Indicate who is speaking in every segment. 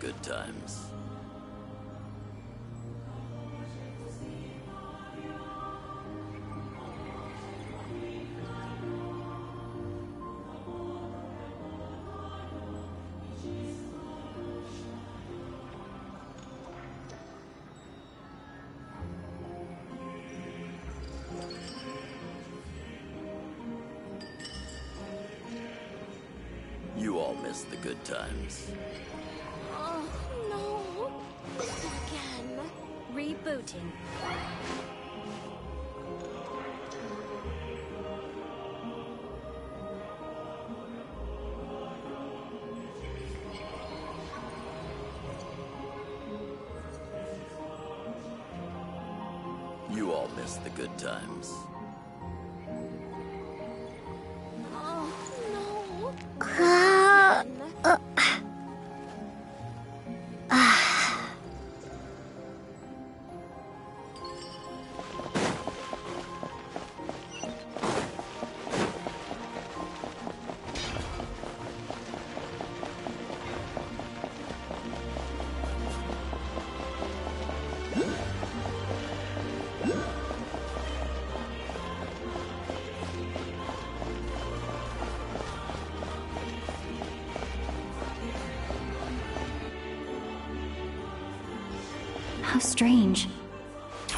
Speaker 1: good times. You all miss the good times.
Speaker 2: Oh, no. Again. Rebooting.
Speaker 1: You all miss the good times.
Speaker 2: Oh, no.
Speaker 3: How strange.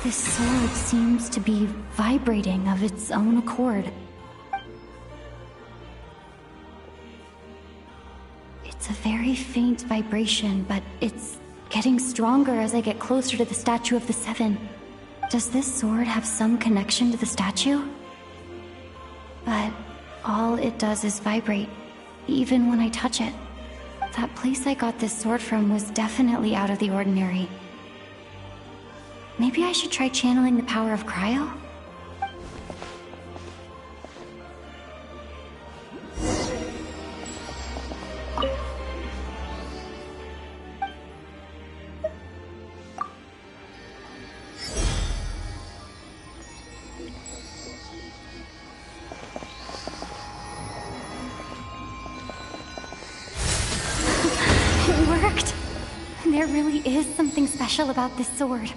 Speaker 3: This sword seems to be vibrating of its own accord. It's a very faint vibration, but it's getting stronger as I get closer to the statue of the Seven. Does this sword have some connection to the statue? But all it does is vibrate, even when I touch it. That place I got this sword from was definitely out of the ordinary. Maybe I should try channeling the power of cryo? It worked! There really is something special about this sword.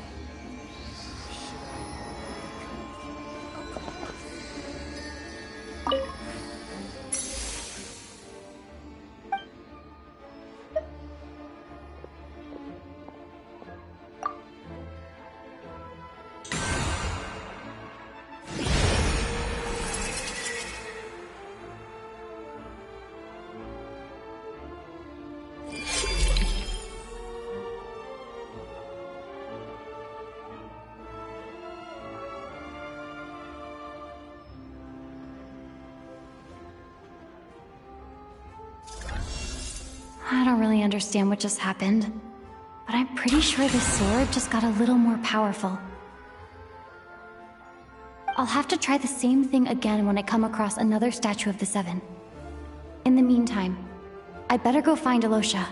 Speaker 3: I don't really understand what just happened, but I'm pretty sure this sword just got a little more powerful. I'll have to try the same thing again when I come across another statue of the Seven. In the meantime, I better go find Alosha.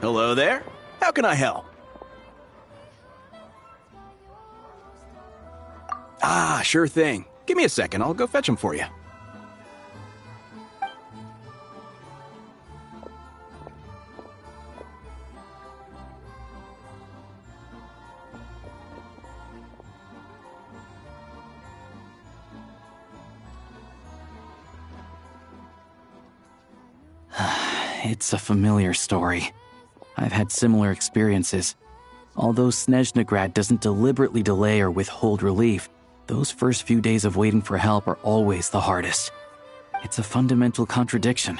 Speaker 4: Hello there. How can I help? Ah, sure thing. Give me a second, I'll go fetch them for you.
Speaker 5: It's a familiar story. I've had similar experiences. Although Snezhnegrad doesn't deliberately delay or withhold relief, those first few days of waiting for help are always the hardest. It's a fundamental contradiction.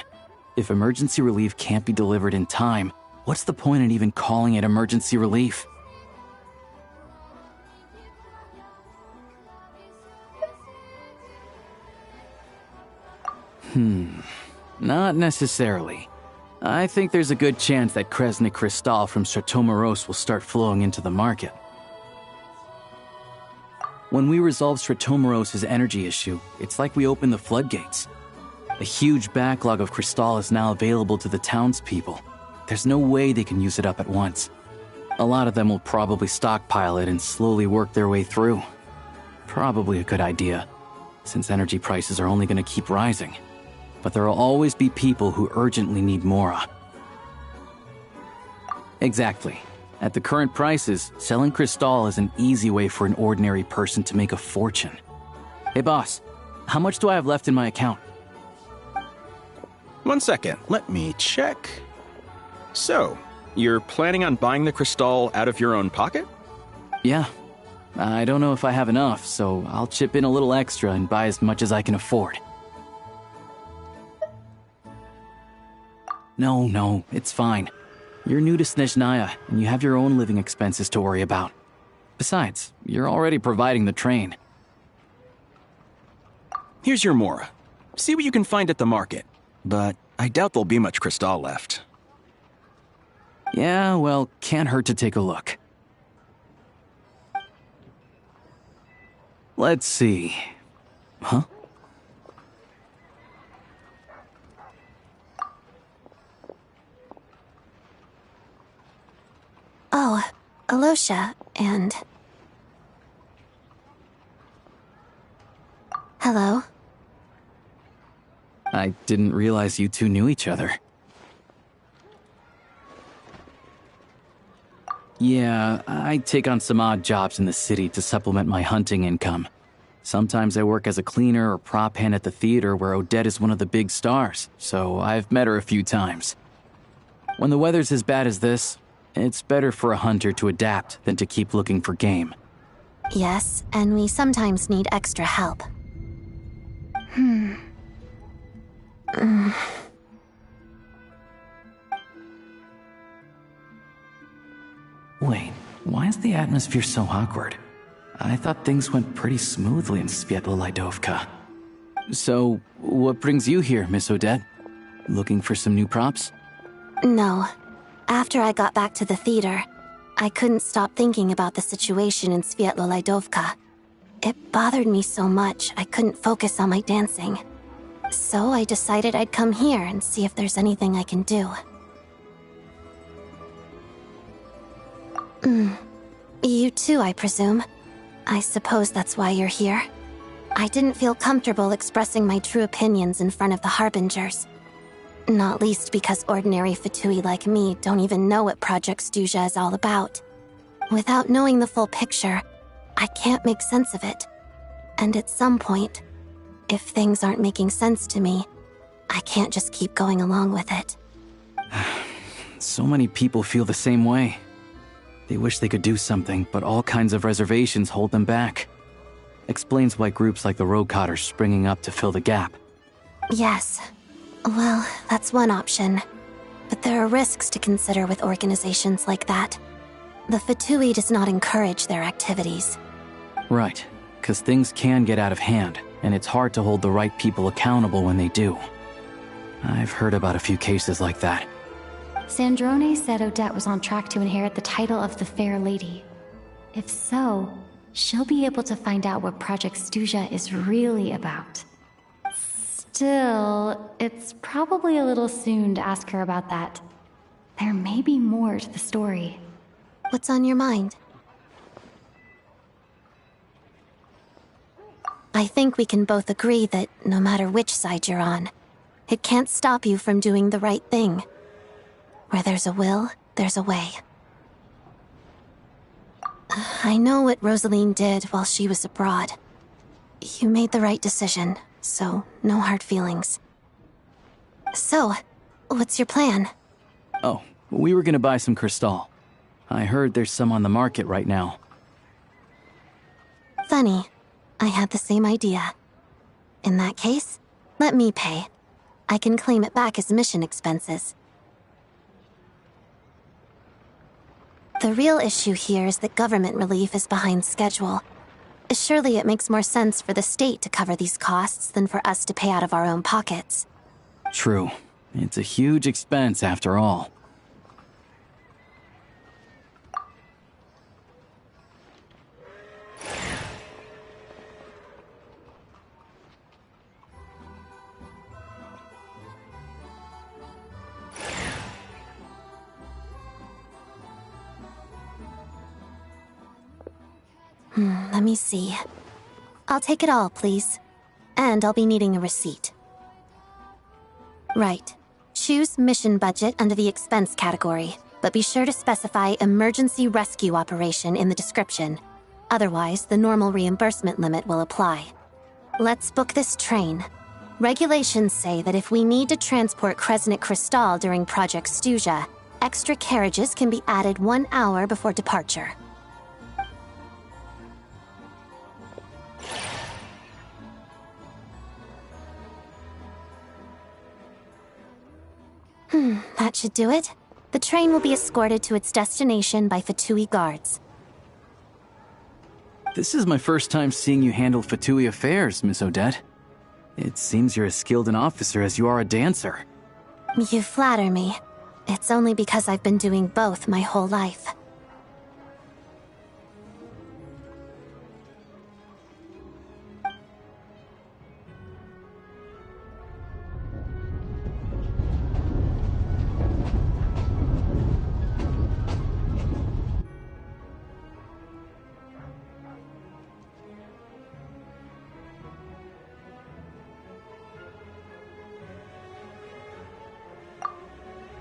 Speaker 5: If emergency relief can't be delivered in time, what's the point in even calling it emergency relief? Not necessarily. I think there's a good chance that Kresnik Crystal from Stratomoros will start flowing into the market. When we resolve Stratomoros' energy issue, it's like we open the floodgates. A huge backlog of Crystal is now available to the townspeople. There's no way they can use it up at once. A lot of them will probably stockpile it and slowly work their way through. Probably a good idea, since energy prices are only going to keep rising. But there will always be people who urgently need Mora. Exactly. At the current prices, selling Crystal is an easy way for an ordinary person to make a fortune. Hey boss, how much do I have left in my account?
Speaker 4: 1 second, let me check. So, you're planning on buying the Crystal out of your own pocket?
Speaker 5: Yeah. I don't know if I have enough, so I'll chip in a little extra and buy as much as I can afford. No, it's fine. You're new to Snezhnaya, and you have your own living expenses to worry about. Besides, you're already providing the train.
Speaker 4: Here's your Mora. See what you can find at the market. But I doubt there'll be much Crystal left.
Speaker 5: Yeah, well, can't hurt to take a look. Let's see. Huh?
Speaker 2: Oh, Alosha, and... Hello?
Speaker 5: I didn't realize you two knew each other. Yeah, I take on some odd jobs in the city to supplement my hunting income. Sometimes I work as a cleaner or prop hand at the theater where Odette is one of the big stars, so I've met her a few times. When the weather's as bad as this, it's better for a hunter to adapt than to keep looking for game.
Speaker 2: Yes, and we sometimes need extra help.
Speaker 5: Wait, why is the atmosphere so awkward? I thought things went pretty smoothly in Sviatlo-Lidovka. So, what brings you here, Miss Odette? Looking for some new props?
Speaker 2: No. After I got back to the theater, I couldn't stop thinking about the situation in Sviatlo-Lidovka. It bothered me so much I couldn't focus on my dancing. So I decided I'd come here and see if there's anything I can do. You too, I presume. I suppose that's why you're here. I didn't feel comfortable expressing my true opinions in front of the Harbingers. Not least because ordinary Fatui like me don't even know what Project Stuja is all about. Without knowing the full picture, I can't make sense of it. And at some point, if things aren't making sense to me, I can't just keep going along with it.
Speaker 5: So many people feel the same way. They wish they could do something, but all kinds of reservations hold them back. Explains why groups like the Rokot are springing up to fill the gap.
Speaker 2: Yes. Well, that's one option. But there are risks to consider with organizations like that. The Fatui does not encourage their activities.
Speaker 5: Right, because things can get out of hand, and it's hard to hold the right people accountable when they do. I've heard about a few cases like that.
Speaker 3: Sandrone said Odette was on track to inherit the title of the Fair Lady. If so, she'll be able to find out what Project Stuja is really about. Still, it's probably a little soon to ask her about that. There may be more to the story.
Speaker 2: What's on your mind? I think we can both agree that no matter which side you're on, it can't stop you from doing the right thing. Where there's a will, there's a way. I know what Rosaline did while she was abroad. You made the right decision, so no hard feelings. So, what's your plan?
Speaker 5: Oh, we were gonna buy some Crystal. I heard there's some on the market right now.
Speaker 2: Funny. I had the same idea. In that case, let me pay. I can claim it back as mission expenses. The real issue here is that government relief is behind schedule. Surely it makes more sense for the state to cover these costs than for us to pay out of our own pockets.
Speaker 5: True. It's a huge expense after all.
Speaker 2: Let me see. I'll take it all, please. And I'll be needing a receipt. Right. Choose mission budget under the expense category, but be sure to specify emergency rescue operation in the description. Otherwise, the normal reimbursement limit will apply. Let's book this train. Regulations say that if we need to transport Kresnik Crystal during Project Stuja, extra carriages can be added 1 hour before departure. That should do it. The train will be escorted to its destination by Fatui guards.
Speaker 5: This is my first time seeing you handle Fatui affairs, Miss Odette. It seems you're as skilled an officer as you are a dancer.
Speaker 2: You flatter me. It's only because I've been doing both my whole life.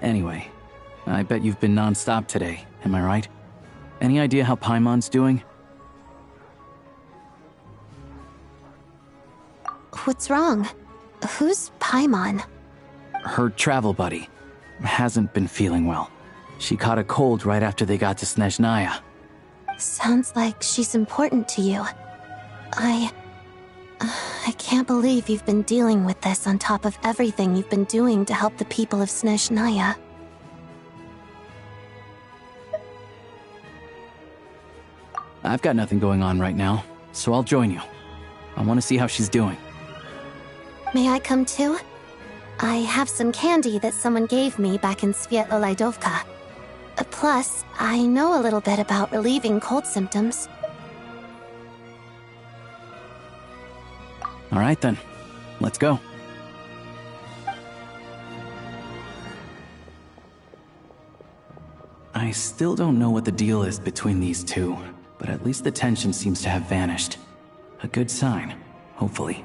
Speaker 5: Anyway, I bet you've been non-stop today, am I right? Any idea how Paimon's doing?
Speaker 2: What's wrong? Who's Paimon?
Speaker 5: Her travel buddy hasn't been feeling well. She caught a cold right after they got to Snezhnaya.
Speaker 2: Sounds like she's important to you. I can't believe you've been dealing with this on top of everything you've been doing to help the people of Snezhnaya.
Speaker 5: I've got nothing going on right now, so I'll join you. I want to see how she's doing.
Speaker 2: May I come too? I have some candy that someone gave me back in Svietlo-Lidovka. Plus, I know a little bit about relieving cold symptoms.
Speaker 5: All right then, let's go. I still don't know what the deal is between these two, but at least the tension seems to have vanished. A good sign, hopefully.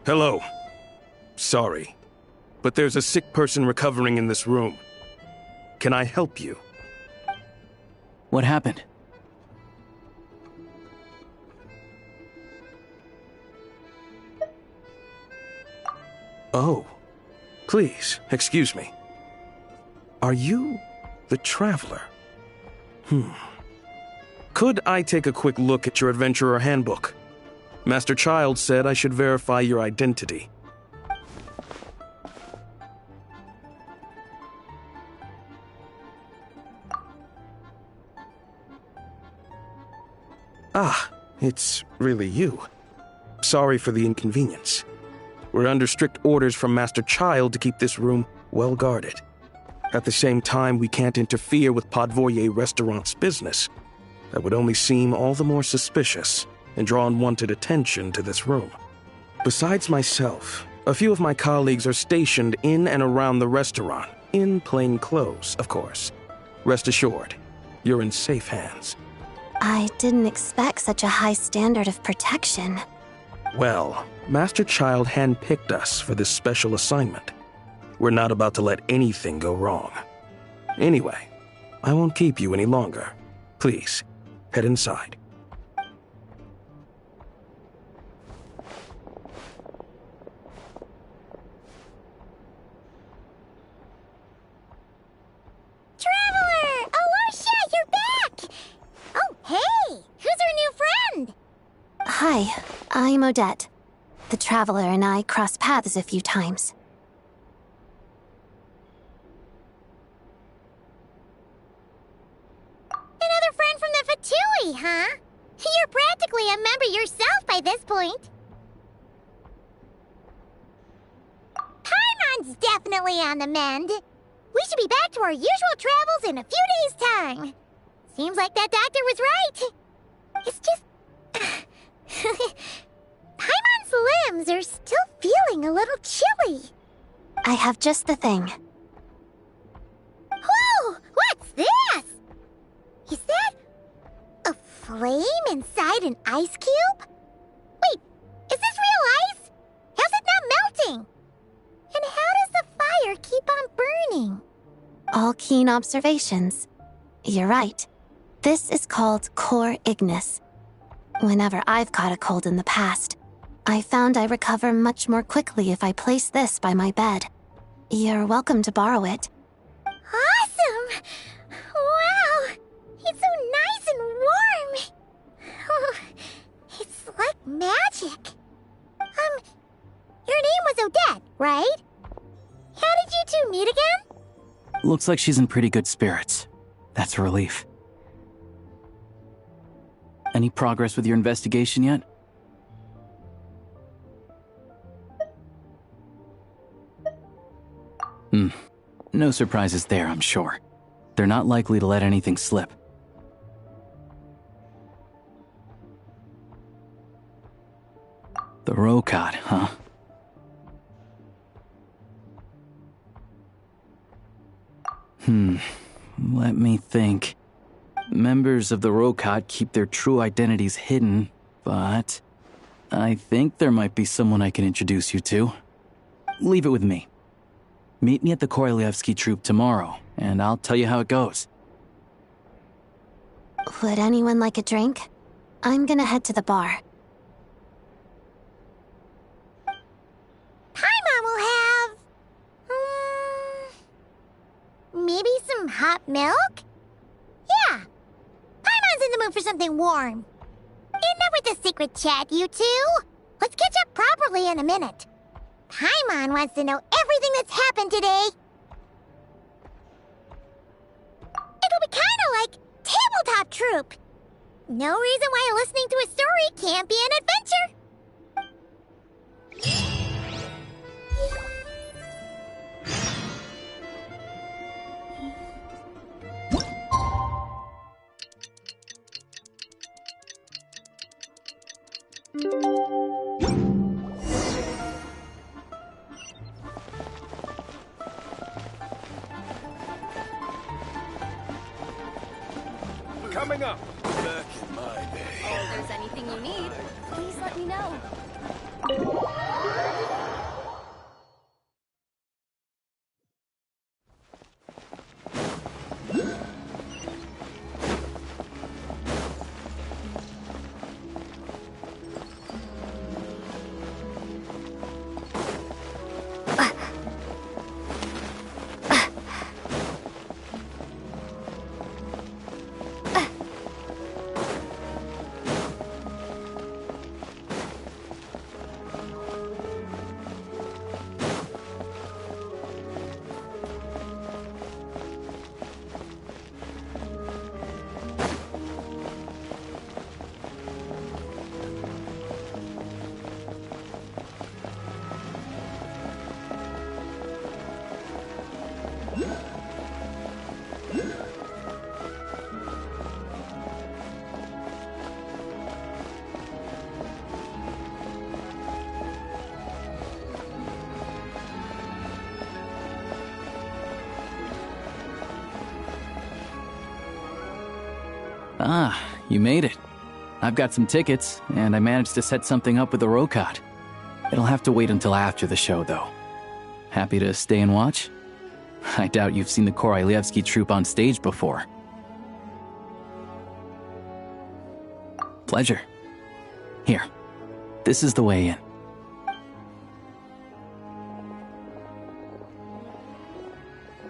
Speaker 6: Hello. Sorry, but there's a sick person recovering in this room. Can I help you?
Speaker 5: What happened?
Speaker 6: Oh, please, excuse me. Are you the Traveler? Could I take a quick look at your Adventurer Handbook? Master Child said I should verify your identity. Ah, it's really you. Sorry for the inconvenience. We're under strict orders from Master Child to keep this room well guarded. At the same time, we can't interfere with Podvoye Restaurant's business. That would only seem all the more suspicious and draw unwanted attention to this room. Besides myself, a few of my colleagues are stationed in and around the restaurant, in plain clothes, of course. Rest assured, you're in safe hands.
Speaker 2: I didn't expect such a high standard of protection.
Speaker 6: Well, Master Child handpicked us for this special assignment. We're not about to let anything go wrong. Anyway, I won't keep you any longer. Please, head inside.
Speaker 7: Traveler! Alosha, you're back! Oh, hey! Who's our new friend?
Speaker 2: Hi, I'm Odette. The Traveler and I crossed paths a few times.
Speaker 7: Another friend from the Fatui, huh? You're practically a member yourself by this point. Paimon's definitely on the mend. We should be back to our usual travels in a few days' time. Seems like that doctor was right. It's just... Paimon's limbs are still feeling a little chilly.
Speaker 2: I have just the thing.
Speaker 7: Whoa! What's this? Is that... a flame inside an ice cube? Wait, is this real ice? How's it not melting? And how does the fire keep on burning?
Speaker 2: All keen observations. You're right. This is called core ignis. Whenever I've caught a cold in the past, I found I recover much more quickly if I place this by my bed. You're welcome to borrow it.
Speaker 7: Awesome! Wow! It's so nice and warm! Oh, it's like magic. Your name was Odette, right? How did you two meet again?
Speaker 5: Looks like she's in pretty good spirits. That's a relief. Any progress with your investigation yet? No surprises there, I'm sure. They're not likely to let anything slip. The Rokot, huh? Let me think. Members of the Rokot keep their true identities hidden, but I think there might be someone I can introduce you to. Leave it with me. Meet me at the Korolyevsky Troop tomorrow, and I'll tell you how it goes.
Speaker 2: Would anyone like a drink? I'm gonna head to the bar.
Speaker 7: Milk? Yeah. Paimon's in the mood for something warm. Enough with the secret chat, you two. Let's catch up properly in a minute. Paimon wants to know everything that's happened today. It'll be kind of like tabletop troop. No reason why listening to a story can't be an adventure.
Speaker 8: Coming up.
Speaker 1: Back in my day.
Speaker 3: If there's anything you need, please let me know.
Speaker 5: Ah, you made it. I've got some tickets, and I managed to set something up with the Rokot. It'll have to wait until after the show, though. Happy to stay and watch? I doubt you've seen the Korolyevsky troupe on stage before. Pleasure. Here, this is the way in.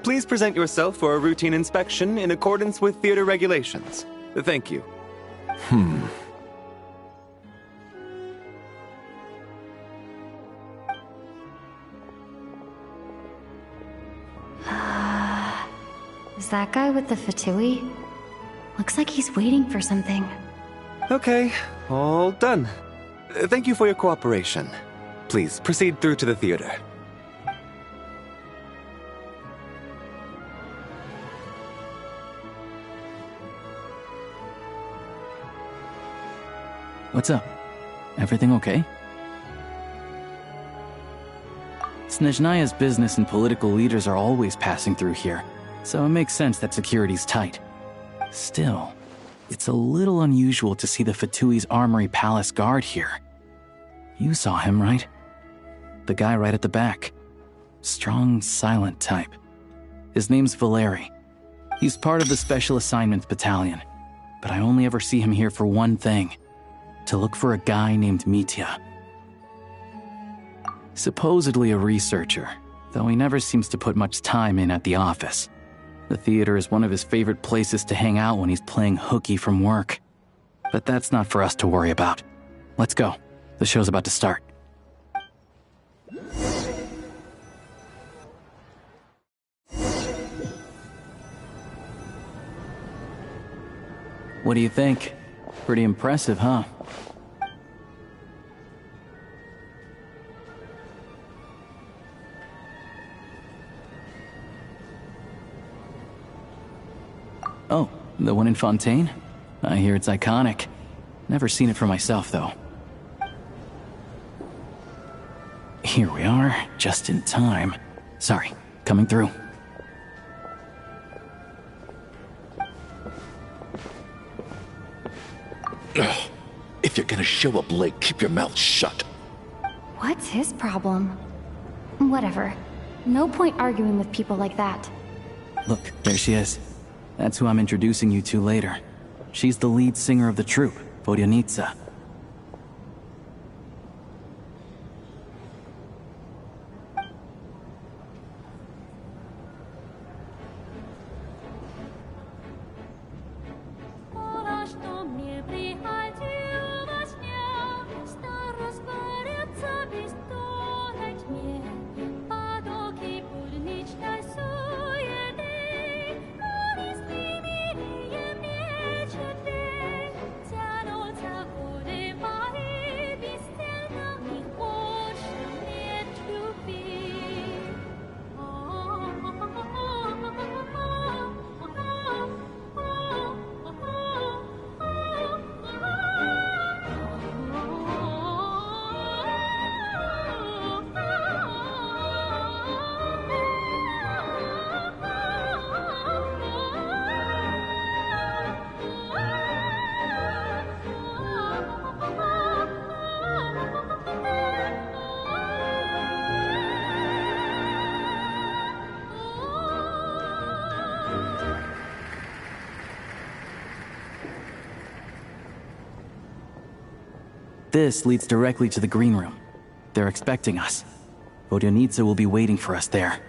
Speaker 9: Please present yourself for a routine inspection in accordance with theater regulations. Thank you.
Speaker 3: Is that guy with the fatui? Looks like he's waiting for something.
Speaker 9: Okay, all done. Thank you for your cooperation. Please proceed through to the theater.
Speaker 5: What's up? Everything okay? Snezhnaya's business and political leaders are always passing through here, so it makes sense that security's tight. Still, it's a little unusual to see the Fatui's Armory Palace guard here. You saw him, right? The guy right at the back. Strong, silent type. His name's Valeri. He's part of the Special Assignments Battalion, but I only ever see him here for one thing. To look for a guy named Mitya. Supposedly a researcher, though he never seems to put much time in at the office. The theater is one of his favorite places to hang out when he's playing hooky from work. But that's not for us to worry about. Let's go. The show's about to start. What do you think? Pretty impressive, huh? Oh, the one in Fontaine? I hear it's iconic. Never seen it for myself, though. Here we are, just in time. Sorry, coming through.
Speaker 10: If you're gonna show up late, keep your mouth shut.
Speaker 3: What's his problem? Whatever. No point arguing with people like that.
Speaker 5: Look, there she is. That's who I'm introducing you to later. She's the lead singer of the troupe, Vodyanitsa. This leads directly to the green room. They're expecting us. Vodyanitsa will be waiting for us there.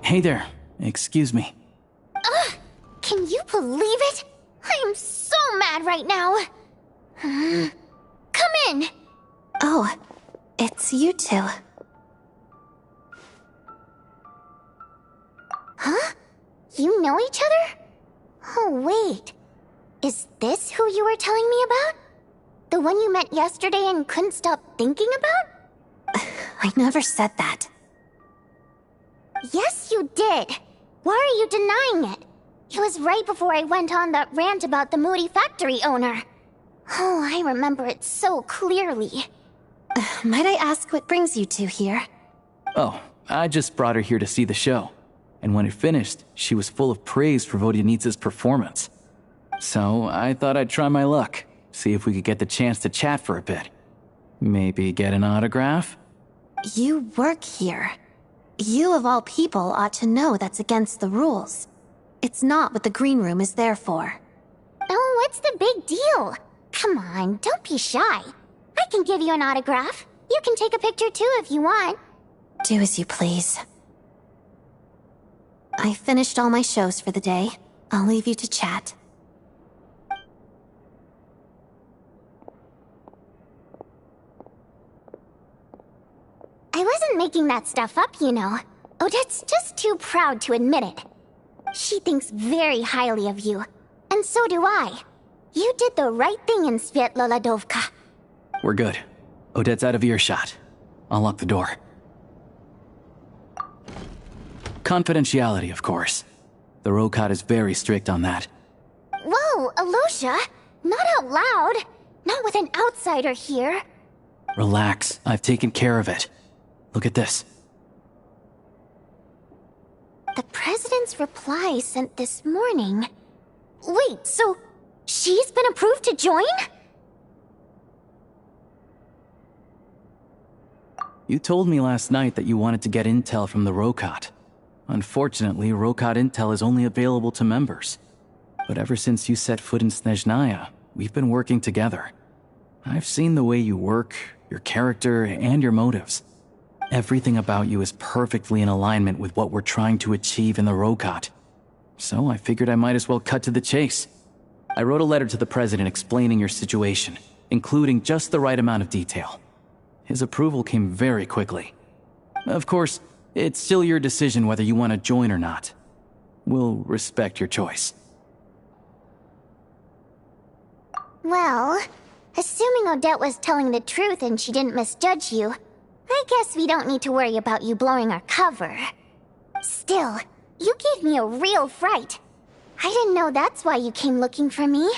Speaker 5: Hey there. Excuse me.
Speaker 7: Can you believe it? I am so mad right now. Come in.
Speaker 2: Oh, it's you two.
Speaker 7: Huh? You know each other? Oh, wait. Is this who you were telling me about? The one you met yesterday and couldn't stop thinking about?
Speaker 2: I never said that.
Speaker 7: Yes, you did. Why are you denying it? It was right before I went on that rant about the moody factory owner. Oh, I remember it so clearly.
Speaker 2: Might I ask what brings you two here?
Speaker 5: Oh, I just brought her here to see the show. And when it finished, she was full of praise for Vodyanitsa's performance. So I thought I'd try my luck, see if we could get the chance to chat for a bit. Maybe get an autograph?
Speaker 2: You work here. You of all people ought to know that's against the rules. It's not what the green room is there for.
Speaker 7: Oh, what's the big deal? Come on, don't be shy. I can give you an autograph. You can take a picture too if you want.
Speaker 2: Do as you please. I finished all my shows for the day. I'll leave you to chat.
Speaker 7: I wasn't making that stuff up, you know. Odette's just too proud to admit it. She thinks very highly of you. And so do I. You did the right thing in Svietloladovka.
Speaker 5: We're good. Odette's out of earshot. I'll lock the door. Confidentiality, of course. The Rokat is very strict on that.
Speaker 7: Whoa, Alosha! Not out loud! Not with an outsider here!
Speaker 5: Relax, I've taken care of it. Look at this.
Speaker 7: The President's reply sent this morning. Wait, so she's been approved to join?
Speaker 5: You told me last night that you wanted to get intel from the Rokat. Unfortunately, Rokat intel is only available to members. But ever since you set foot in Snezhnaya, we've been working together. I've seen the way you work, your character, and your motives. Everything about you is perfectly in alignment with what we're trying to achieve in the Rokat. So I figured I might as well cut to the chase. I wrote a letter to the President explaining your situation, including just the right amount of detail. His approval came very quickly. Of course, it's still your decision whether you want to join or not. We'll respect your choice.
Speaker 7: Well, assuming Odette was telling the truth and she didn't misjudge you, I guess we don't need to worry about you blowing our cover. Still, you gave me a real fright. I didn't know that's why you came looking for me.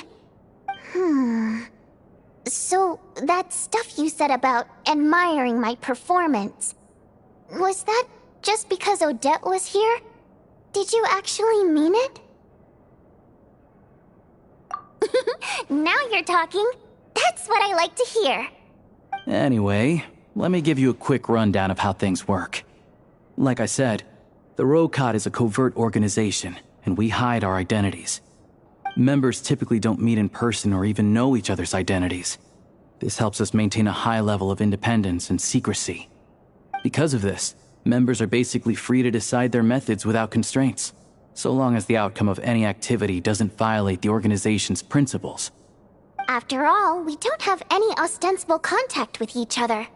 Speaker 7: So, that stuff you said about admiring my performance, was that just because Odette was here? Did you actually mean it? Now you're talking. That's what I like to hear.
Speaker 5: Anyway, let me give you a quick rundown of how things work. Like I said, the Rokat is a covert organization, and we hide our identities. Members typically don't meet in person or even know each other's identities. This helps us maintain a high level of independence and secrecy. Because of this, members are basically free to decide their methods without constraints, so long as the outcome of any activity doesn't violate the organization's principles.
Speaker 7: After all, we don't have any ostensible contact with each other.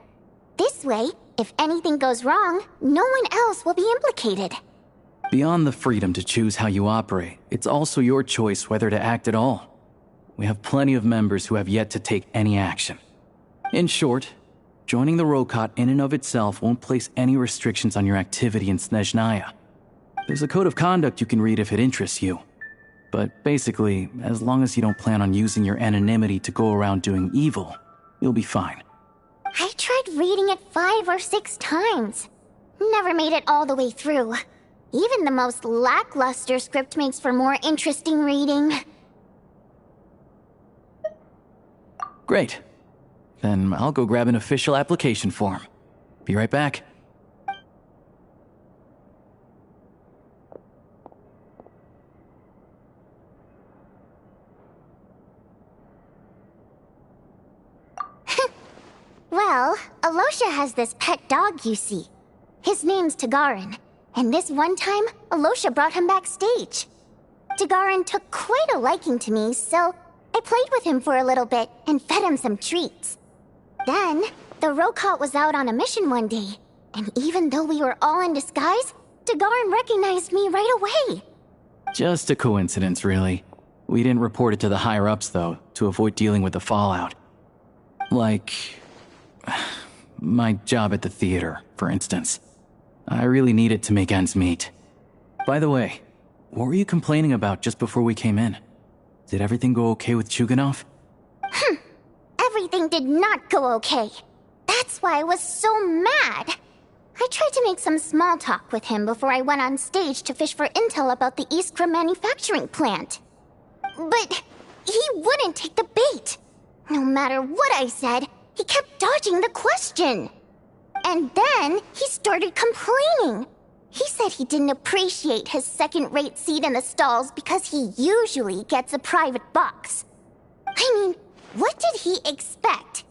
Speaker 7: This way, if anything goes wrong, no one else will be implicated.
Speaker 5: Beyond the freedom to choose how you operate, it's also your choice whether to act at all. We have plenty of members who have yet to take any action. In short, joining the Rokat in and of itself won't place any restrictions on your activity in Snezhnaya. There's a code of conduct you can read if it interests you. But basically, as long as you don't plan on using your anonymity to go around doing evil, You'll be fine.
Speaker 7: I tried reading it 5 or 6 times. Never made it all the way through. Even the most lackluster script makes for more interesting reading.
Speaker 5: Great. Then I'll go grab an official application form. Be right back.
Speaker 7: Well, Alosha has this pet dog, you see. His name's Tagarin, and this one time, Alosha brought him backstage. Tagarin took quite a liking to me, so I played with him for a little bit and fed him some treats. Then, the Rokot was out on a mission one day, and even though we were all in disguise, Tagarin recognized me right away.
Speaker 5: Just a coincidence, really. We didn't report it to the higher-ups, though, to avoid dealing with the fallout. Like my job at the theater, for instance. I really needed to make ends meet. By the way, what were you complaining about just before we came in? Did everything go okay with Chuganov?
Speaker 7: Everything did not go okay. That's why I was so mad. I tried to make some small talk with him before I went on stage to fish for intel about the Iskra manufacturing plant. But he wouldn't take the bait. No matter what I said, he kept dodging the question. And then he started complaining. He said he didn't appreciate his second-rate seat in the stalls because he usually gets a private box. I mean, what did he expect?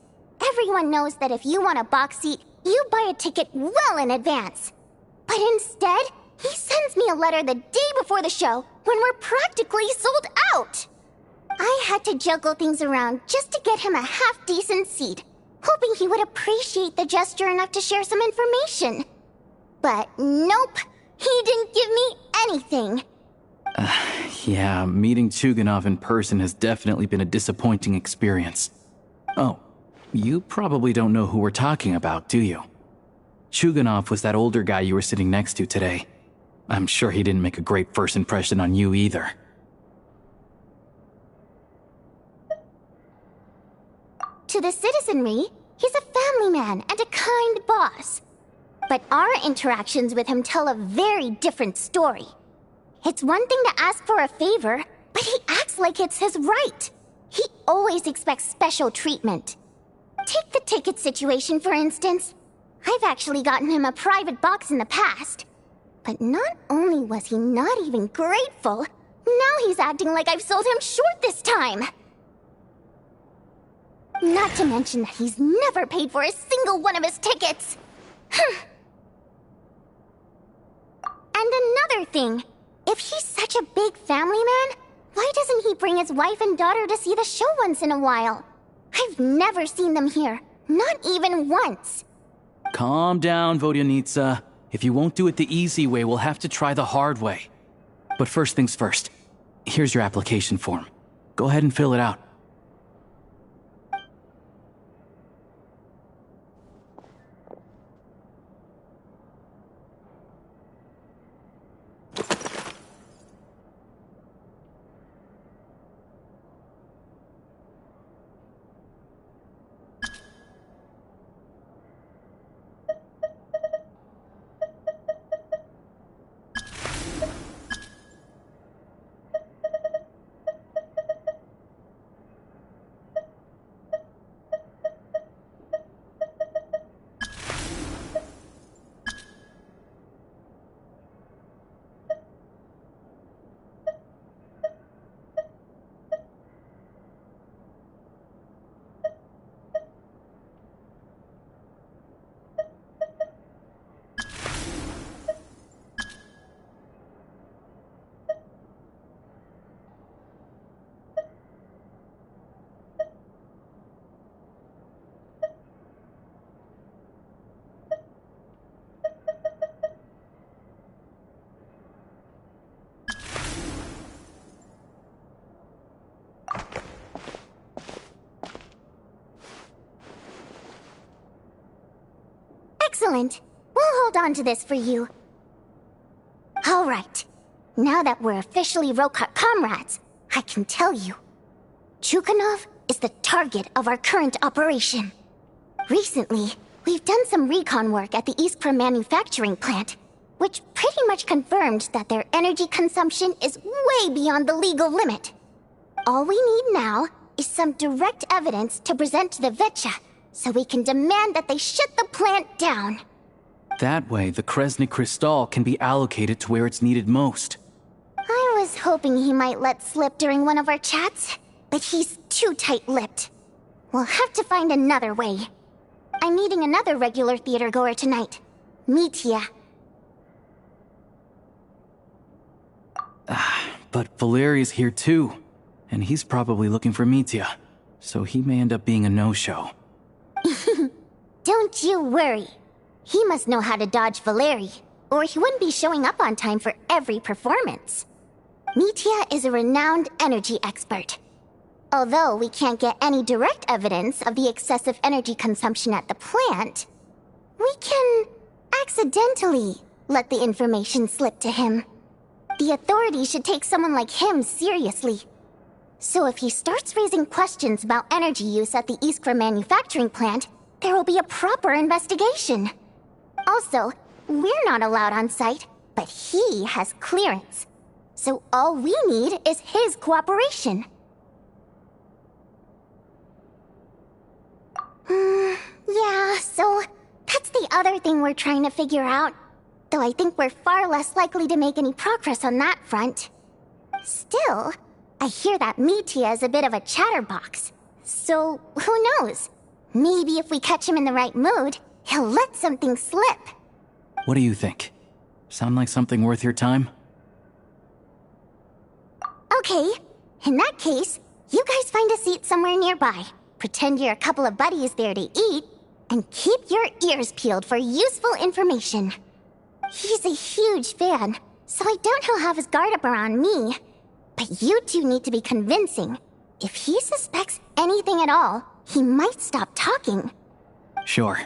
Speaker 7: Everyone knows that if you want a box seat, you buy a ticket well in advance. But instead, he sends me a letter the day before the show when we're practically sold out. I had to juggle things around just to get him a half-decent seat, hoping he would appreciate the gesture enough to share some information. But nope, he didn't give me anything.
Speaker 5: Yeah, meeting Chuganov in person has definitely been a disappointing experience. Oh, you probably don't know who we're talking about, do you? Chuganov was that older guy you were sitting next to today. I'm sure he didn't make a great first impression on you either.
Speaker 7: To the citizenry, he's a family man and a kind boss. But our interactions with him tell a very different story. It's one thing to ask for a favor, but he acts like it's his right. He always expects special treatment. Take the ticket situation, for instance. I've actually gotten him a private box in the past. But not only was he not even grateful, now he's acting like I've sold him short this time. Not to mention that he's never paid for a single one of his tickets. And another thing, if he's such a big family man, why doesn't he bring his wife and daughter to see the show once in a while? I've never seen them here, not even once.
Speaker 5: Calm down, Vodyanitsa. If you won't do it the easy way, we'll have to try the hard way. But first things first, here's your application form. Go ahead and fill it out.
Speaker 7: Excellent. We'll hold on to this for you. All right. Now that we're officially Rokot comrades, I can tell you. Chuganov is is the target of our current operation. Recently, we've done some recon work at the Iskra manufacturing plant, which pretty much confirmed that their energy consumption is way beyond the legal limit. All we need now is some direct evidence to present to the Vetcha, so we can demand that they shut the plant down.
Speaker 5: That way, the Kresny Crystal can be allocated to where it's needed most.
Speaker 7: I was hoping he might let slip during one of our chats, but he's too tight-lipped. We'll have to find another way. I'm meeting another regular theater goer tonight, Mitya.
Speaker 5: But Valeri's here too, and he's probably looking for Mitya, so he may end up being a no-show.
Speaker 7: Don't you worry. He must know how to dodge Valeri, or he wouldn't be showing up on time for every performance. Mitya is a renowned energy expert. Although we can't get any direct evidence of the excessive energy consumption at the plant, we can accidentally let the information slip to him. The authorities should take someone like him seriously. So if he starts raising questions about energy use at the Iskra manufacturing plant, there will be a proper investigation. Also, we're not allowed on site, but he has clearance. So all we need is his cooperation. Yeah, so that's the other thing we're trying to figure out. Though I think we're far less likely to make any progress on that front. Still, I hear that Mitya is a bit of a chatterbox. So, who knows? Maybe if we catch him in the right mood, he'll let something slip.
Speaker 5: What do you think? Sound like something worth your time?
Speaker 7: Okay, in that case, you guys find a seat somewhere nearby. Pretend you're a couple of buddies there to eat, and keep your ears peeled for useful information. He's a huge fan, so I doubt he'll have his guard up around me. But you two need to be convincing. If he suspects anything at all, he might stop talking.
Speaker 5: Sure.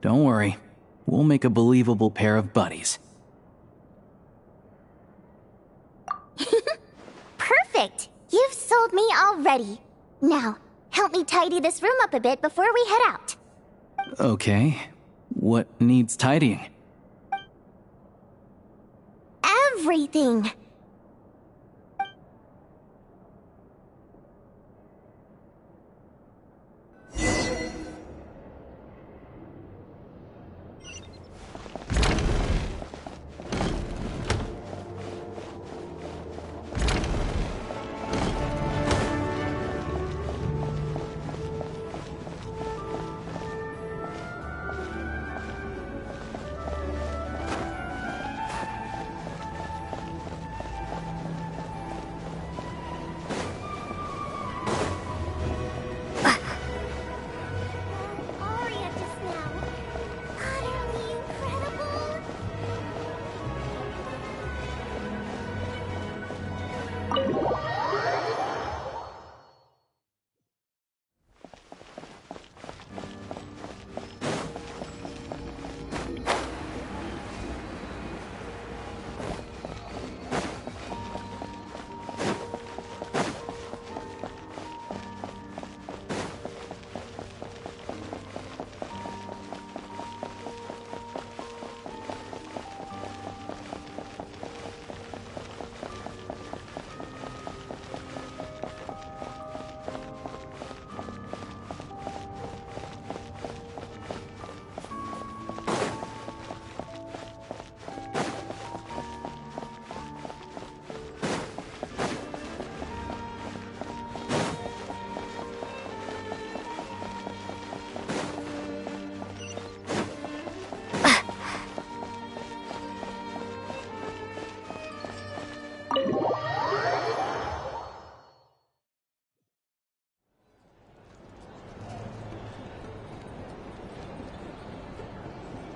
Speaker 5: Don't worry. We'll make a believable pair of buddies.
Speaker 7: Perfect! You've sold me already. Now, help me tidy this room up a bit before we head out.
Speaker 5: Okay. What needs tidying?
Speaker 7: Everything!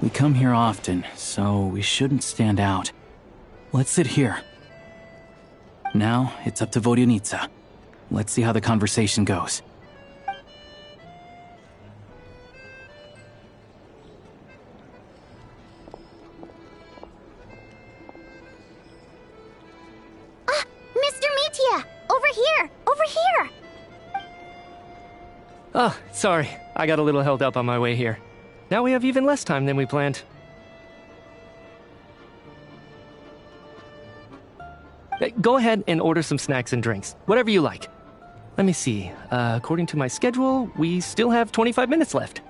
Speaker 5: We come here often, so we shouldn't stand out. Let's sit here. Now, it's up to Vodyanitsa. Let's see how the conversation goes.
Speaker 7: Mr. Mitya! Over here! Over here!
Speaker 11: Oh, sorry. I got a little held up on my way here. Now we have even less time than we planned. Go ahead and order some snacks and drinks. Whatever you like. Let me see. According to my schedule, we still have 25 minutes left.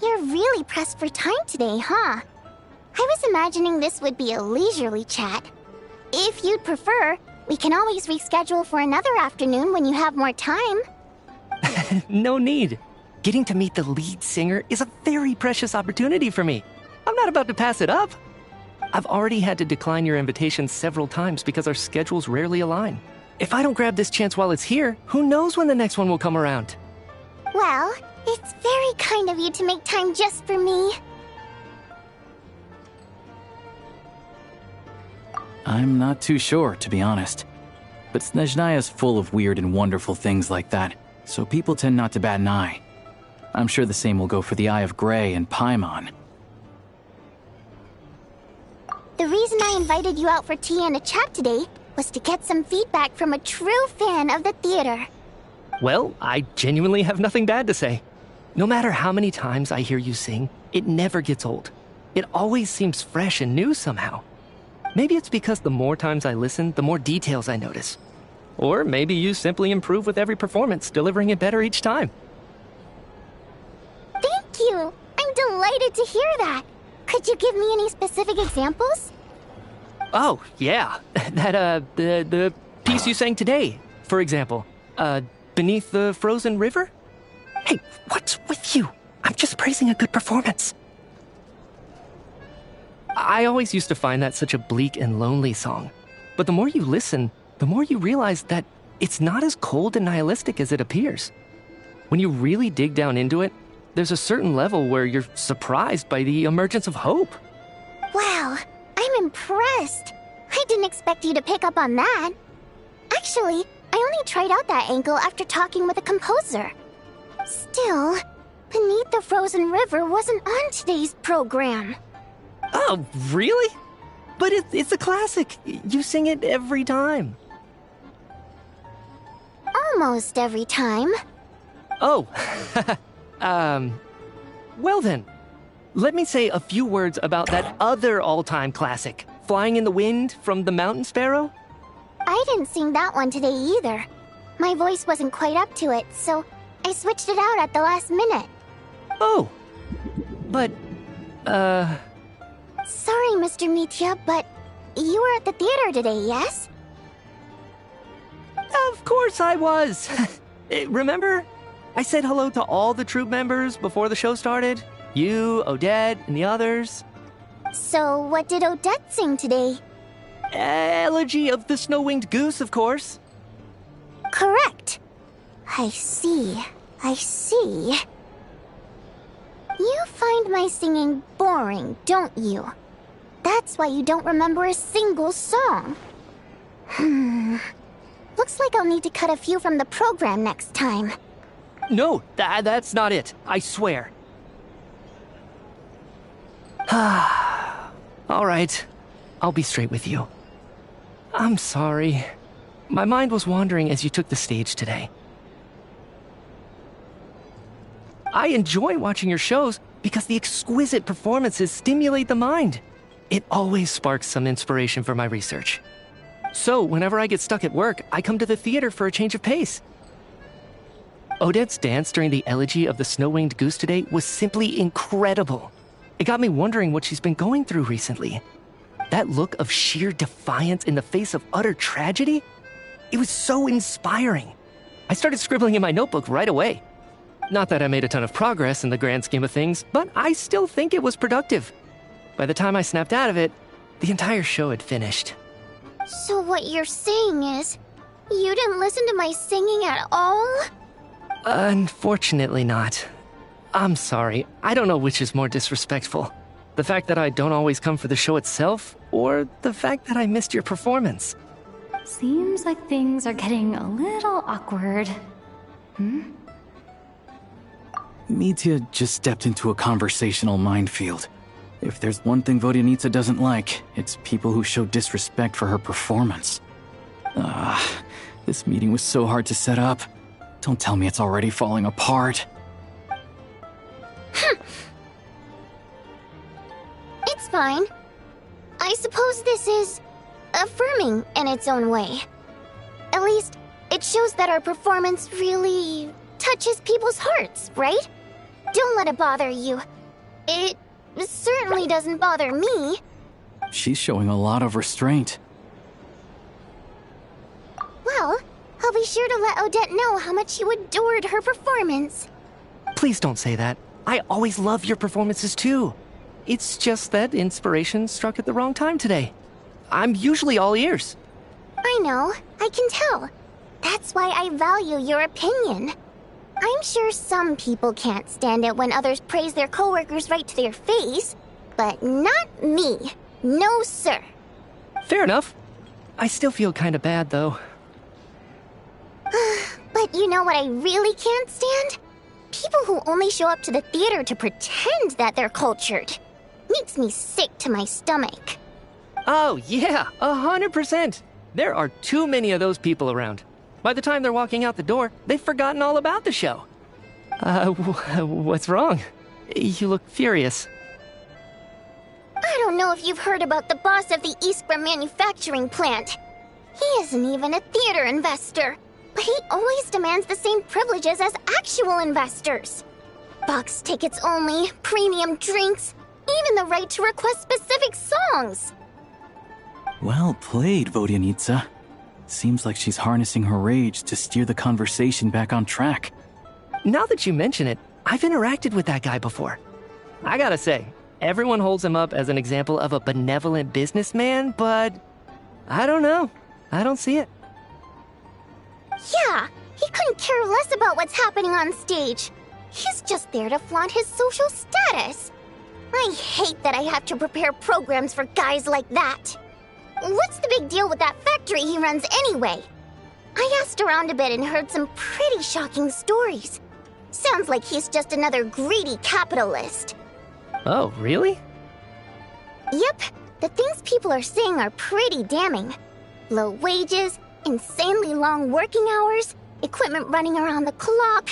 Speaker 7: You're really pressed for time today, huh? I was imagining this would be a leisurely chat. If you'd prefer, we can always reschedule for another afternoon when you have more time.
Speaker 11: No need. Getting to meet the lead singer is a very precious opportunity for me. I'm not about to pass it up. I've already had to decline your invitation several times because our schedules rarely align. If I don't grab this chance while it's here, who knows when the next one will come around?
Speaker 7: Well, it's very kind of you to make time just for me.
Speaker 5: I'm not too sure, to be honest. But Snezhnaya's full of weird and wonderful things like that, so people tend not to bat an eye. I'm sure the same will go for the Eye of Grey and Paimon.
Speaker 7: The reason I invited you out for tea and a chat today was to get some feedback from a true fan of the theater.
Speaker 11: Well, I genuinely have nothing bad to say. No matter how many times I hear you sing, it never gets old. It always seems fresh and new somehow. Maybe it's because the more times I listen, the more details I notice. Or maybe you simply improve with every performance, delivering it better each time.
Speaker 7: Thank you! I'm delighted to hear that! Could you give me any specific examples?
Speaker 11: Oh, yeah. The piece you sang today, for example. Beneath the Frozen River? Hey, what's with you? I'm just praising a good performance. I always used to find that such a bleak and lonely song. But the more you listen, the more you realize that it's not as cold and nihilistic as it appears. When you really dig down into it, there's a certain level where you're surprised by the emergence of hope.
Speaker 7: Wow, I'm impressed. I didn't expect you to pick up on that. Actually, I only tried out that angle after talking with a composer. Still, Beneath the Frozen River wasn't on today's program.
Speaker 11: Oh, really? But it's a classic. You sing it every time.
Speaker 7: Almost every time.
Speaker 11: Oh, well then. Let me say a few words about that other all-time classic, Flying in the Wind from the Mountain Sparrow.
Speaker 7: I didn't sing that one today either. My voice wasn't quite up to it, so I switched it out at the last minute.
Speaker 11: Oh, but,
Speaker 7: Sorry, Mr. Mitya, but you were at the theater today, yes?
Speaker 11: Of course I was. Remember? I said hello to all the troupe members before the show started. You, Odette, and the others.
Speaker 7: So what did Odette sing today?
Speaker 11: Elegy of the Snow-Winged Goose, of course.
Speaker 7: Correct. I see. You find my singing boring, don't you? That's why you don't remember a single song. Looks like I'll need to cut a few from the program next time.
Speaker 11: No, that's not it. I swear. All right. I'll be straight with you. I'm sorry. My mind was wandering as you took the stage today. I enjoy watching your shows because the exquisite performances stimulate the mind. It always sparks some inspiration for my research. So, whenever I get stuck at work, I come to the theater for a change of pace. Odette's dance during the Elegy of the Snow-Winged Goose today was simply incredible. It got me wondering what she's been going through recently. That look of sheer defiance in the face of utter tragedy? It was so inspiring. I started scribbling in my notebook right away. Not that I made a ton of progress in the grand scheme of things, but I still think it was productive. By the time I snapped out of it, the entire show had finished.
Speaker 7: So what you're saying is, you didn't listen to my singing at all?
Speaker 11: Unfortunately not. I'm sorry, I don't know which is more disrespectful. The fact that I don't always come for the show itself, or the fact that I missed your performance.
Speaker 3: Seems like things are getting a little awkward.
Speaker 5: Mitya just stepped into a conversational minefield. If there's one thing Vodyanica doesn't like, it's people who show disrespect for her performance. This meeting was so hard to set up. Don't tell me it's already falling apart.
Speaker 7: It's fine. I suppose this is affirming in its own way. At least, it shows that our performance really touches people's hearts, right? Don't let it bother you. It certainly doesn't bother me.
Speaker 5: She's showing a lot of restraint.
Speaker 7: Well, I'll be sure to let Odette know how much you adored her performance.
Speaker 11: Please don't say that. I always love your performances too. It's just that inspiration struck at the wrong time today. I'm usually all ears.
Speaker 7: I know, I can tell. That's why I value your opinion. I'm sure some people can't stand it when others praise their coworkers right to their face, but not me. No, sir.
Speaker 11: Fair enough. I still feel kinda bad, though.
Speaker 7: But you know what I really can't stand? People who only show up to the theater to pretend that they're cultured. Makes me sick to my stomach.
Speaker 11: Oh, yeah, 100%. There are too many of those people around. By the time they're walking out the door, they've forgotten all about the show. What's wrong? You look furious.
Speaker 7: I don't know if you've heard about the boss of the Iskra manufacturing plant. He isn't even a theater investor, but he always demands the same privileges as actual investors. Box tickets only, premium drinks, even the right to request specific songs.
Speaker 5: Well played, Vodyanitsa. Seems like she's harnessing her rage to steer the conversation back on track.
Speaker 11: Now that you mention it, I've interacted with that guy before. I gotta say, everyone holds him up as an example of a benevolent businessman, but I don't know. I don't see it.
Speaker 7: Yeah, he couldn't care less about what's happening on stage. He's just there to flaunt his social status. I hate that I have to prepare programs for guys like that. What's the big deal with that factory he runs anyway? I asked around a bit and heard some pretty shocking stories. Sounds like he's just another greedy capitalist.
Speaker 11: Oh, really?
Speaker 7: Yep, the things people are saying are pretty damning. Low wages, insanely long working hours, equipment running around the clock.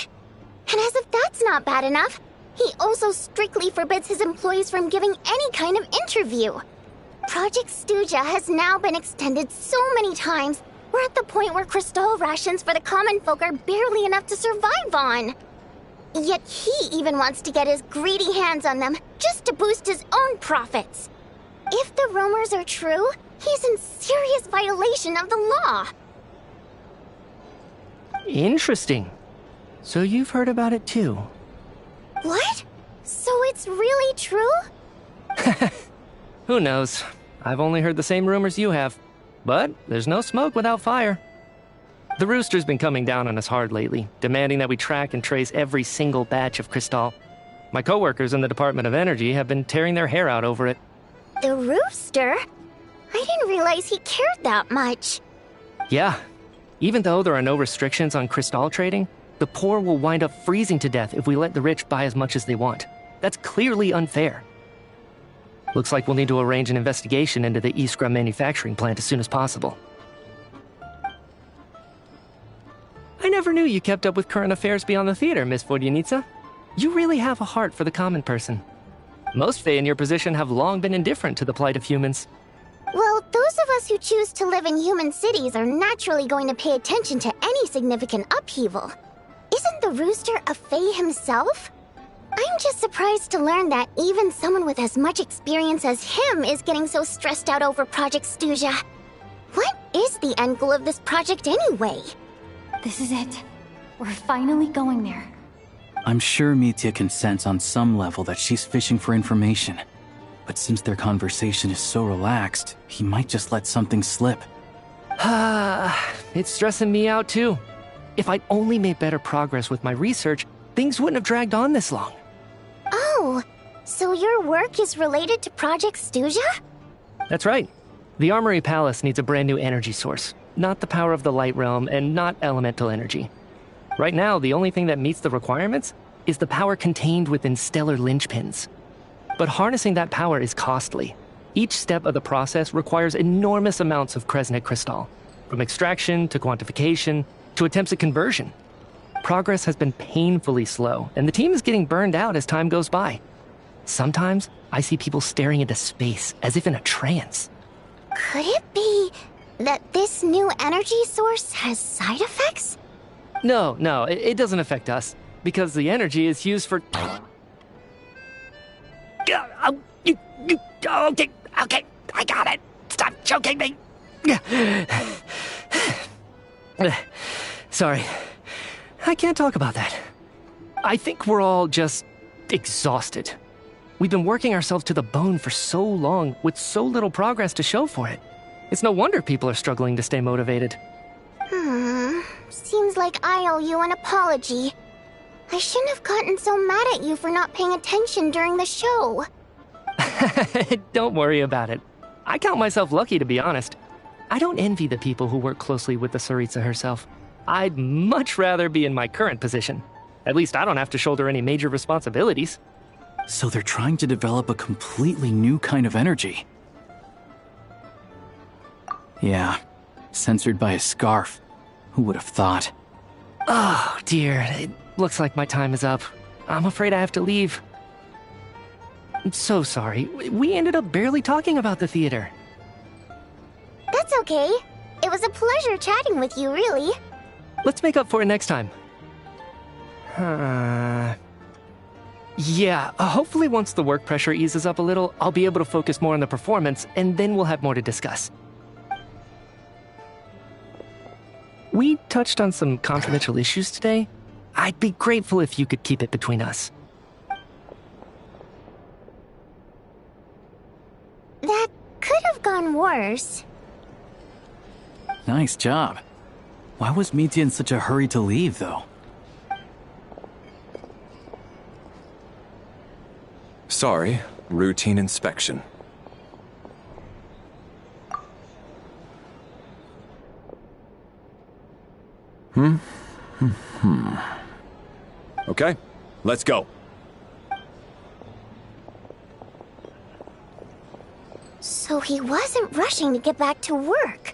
Speaker 7: And as if that's not bad enough, he also strictly forbids his employees from giving any kind of interview. Project Stuja has now been extended so many times, we're at the point where crystal rations for the common folk are barely enough to survive on. Yet he even wants to get his greedy hands on them just to boost his own profits. If the rumors are true, he's in serious violation of the law.
Speaker 11: Interesting. So you've heard about it too.
Speaker 7: What? So it's really true?
Speaker 11: Who knows? I've only heard the same rumors you have. But there's no smoke without fire. The Rooster's been coming down on us hard lately, demanding that we track and trace every single batch of Crystal. My coworkers in the Department of Energy have been tearing their hair out over it.
Speaker 7: The Rooster? I didn't realize he cared that much.
Speaker 11: Yeah. Even though there are no restrictions on Crystal trading, the poor will wind up freezing to death if we let the rich buy as much as they want. That's clearly unfair. Looks like we'll need to arrange an investigation into the Iskra manufacturing plant as soon as possible. I never knew you kept up with current affairs beyond the theater, Miss Vodyanitsa. You really have a heart for the common person. Most Fae in your position have long been indifferent to the plight of humans.
Speaker 7: Well, those of us who choose to live in human cities are naturally going to pay attention to any significant upheaval. Isn't the Rooster a Fae himself? I'm just surprised to learn that even someone with as much experience as him is getting so stressed out over Project Stuja. What is the end goal of this project anyway?
Speaker 3: This is it. We're finally going there.
Speaker 5: I'm sure Mitya can sense on some level that she's fishing for information. But since their conversation is so relaxed, he might just let something slip.
Speaker 11: It's stressing me out too. If I'd only made better progress with my research, things wouldn't have dragged on this long.
Speaker 7: Oh, so your work is related to Project Stuja?
Speaker 11: That's right. The Armory Palace needs a brand new energy source. Not the power of the Light Realm and not elemental energy. Right now, the only thing that meets the requirements is the power contained within stellar linchpins. But harnessing that power is costly. Each step of the process requires enormous amounts of Kresnik crystal, from extraction to quantification to attempts at conversion. progress has been painfully slow, and the team is getting burned out as time goes by. Sometimes, I see people staring into space as if in a trance.
Speaker 7: Could it be that this new energy source has side effects?
Speaker 11: No, it doesn't affect us, because the energy is used for... Okay, I got it. Stop choking me. Sorry, I can't talk about that. I think we're all just exhausted. We've been working ourselves to the bone for so long with so little progress to show for it. It's no wonder people are struggling to stay motivated.
Speaker 7: Seems like I owe you an apology. I shouldn't have gotten so mad at you for not paying attention during the show.
Speaker 11: Don't worry about it. I count myself lucky, to be honest. I don't envy the people who work closely with the Tsaritsa herself. I'd much rather be in my current position. At least I don't have to shoulder any major responsibilities.
Speaker 5: So they're trying to develop a completely new kind of energy. Yeah, censored by a scarf. Who would have thought?
Speaker 11: Oh, dear. It looks like my time is up. I'm afraid I have to leave. I'm so sorry. We ended up barely talking about the theater.
Speaker 7: That's okay. It was a pleasure chatting with you, really.
Speaker 11: Let's make up for it next time. Yeah, hopefully once the work pressure eases up a little, I'll be able to focus more on the performance, and then we'll have more to discuss. We touched on some confidential issues today. I'd be grateful if you could keep it between us.
Speaker 7: That could have gone worse.
Speaker 5: Nice job. Why was Mitya in such a hurry to leave, though?
Speaker 9: Sorry, routine inspection.
Speaker 8: Okay, let's go.
Speaker 7: So he wasn't rushing to get back to work.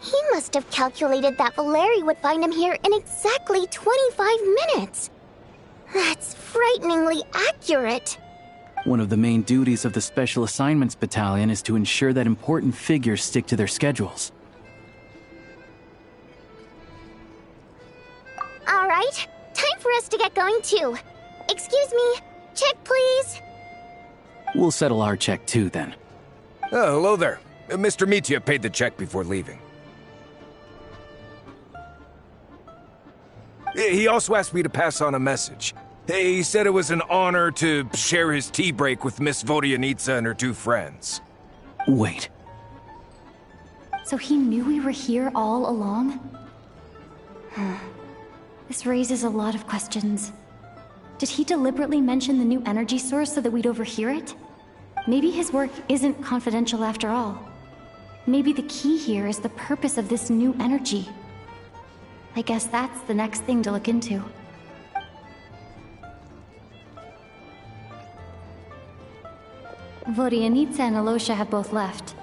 Speaker 7: He must have calculated that Valeri would find him here in exactly 25 minutes. That's frighteningly accurate.
Speaker 5: One of the main duties of the Special Assignments Battalion is to ensure that important figures stick to their schedules.
Speaker 7: All right, time for us to get going too. Excuse me, check please.
Speaker 5: We'll settle our check too, then.
Speaker 8: Oh, hello there. Mr. Mitya paid the check before leaving. He also asked me to pass on a message. He said it was an honor to share his tea break with Miss Vodyanitsa and her two friends.
Speaker 5: Wait.
Speaker 3: So he knew we were here all along? This raises a lot of questions. Did he deliberately mention the new energy source so that we'd overhear it? Maybe his work isn't confidential after all. Maybe the key here is the purpose of this new energy. I guess that's the next thing to look into. Vodyanitsa and Alosha have both left.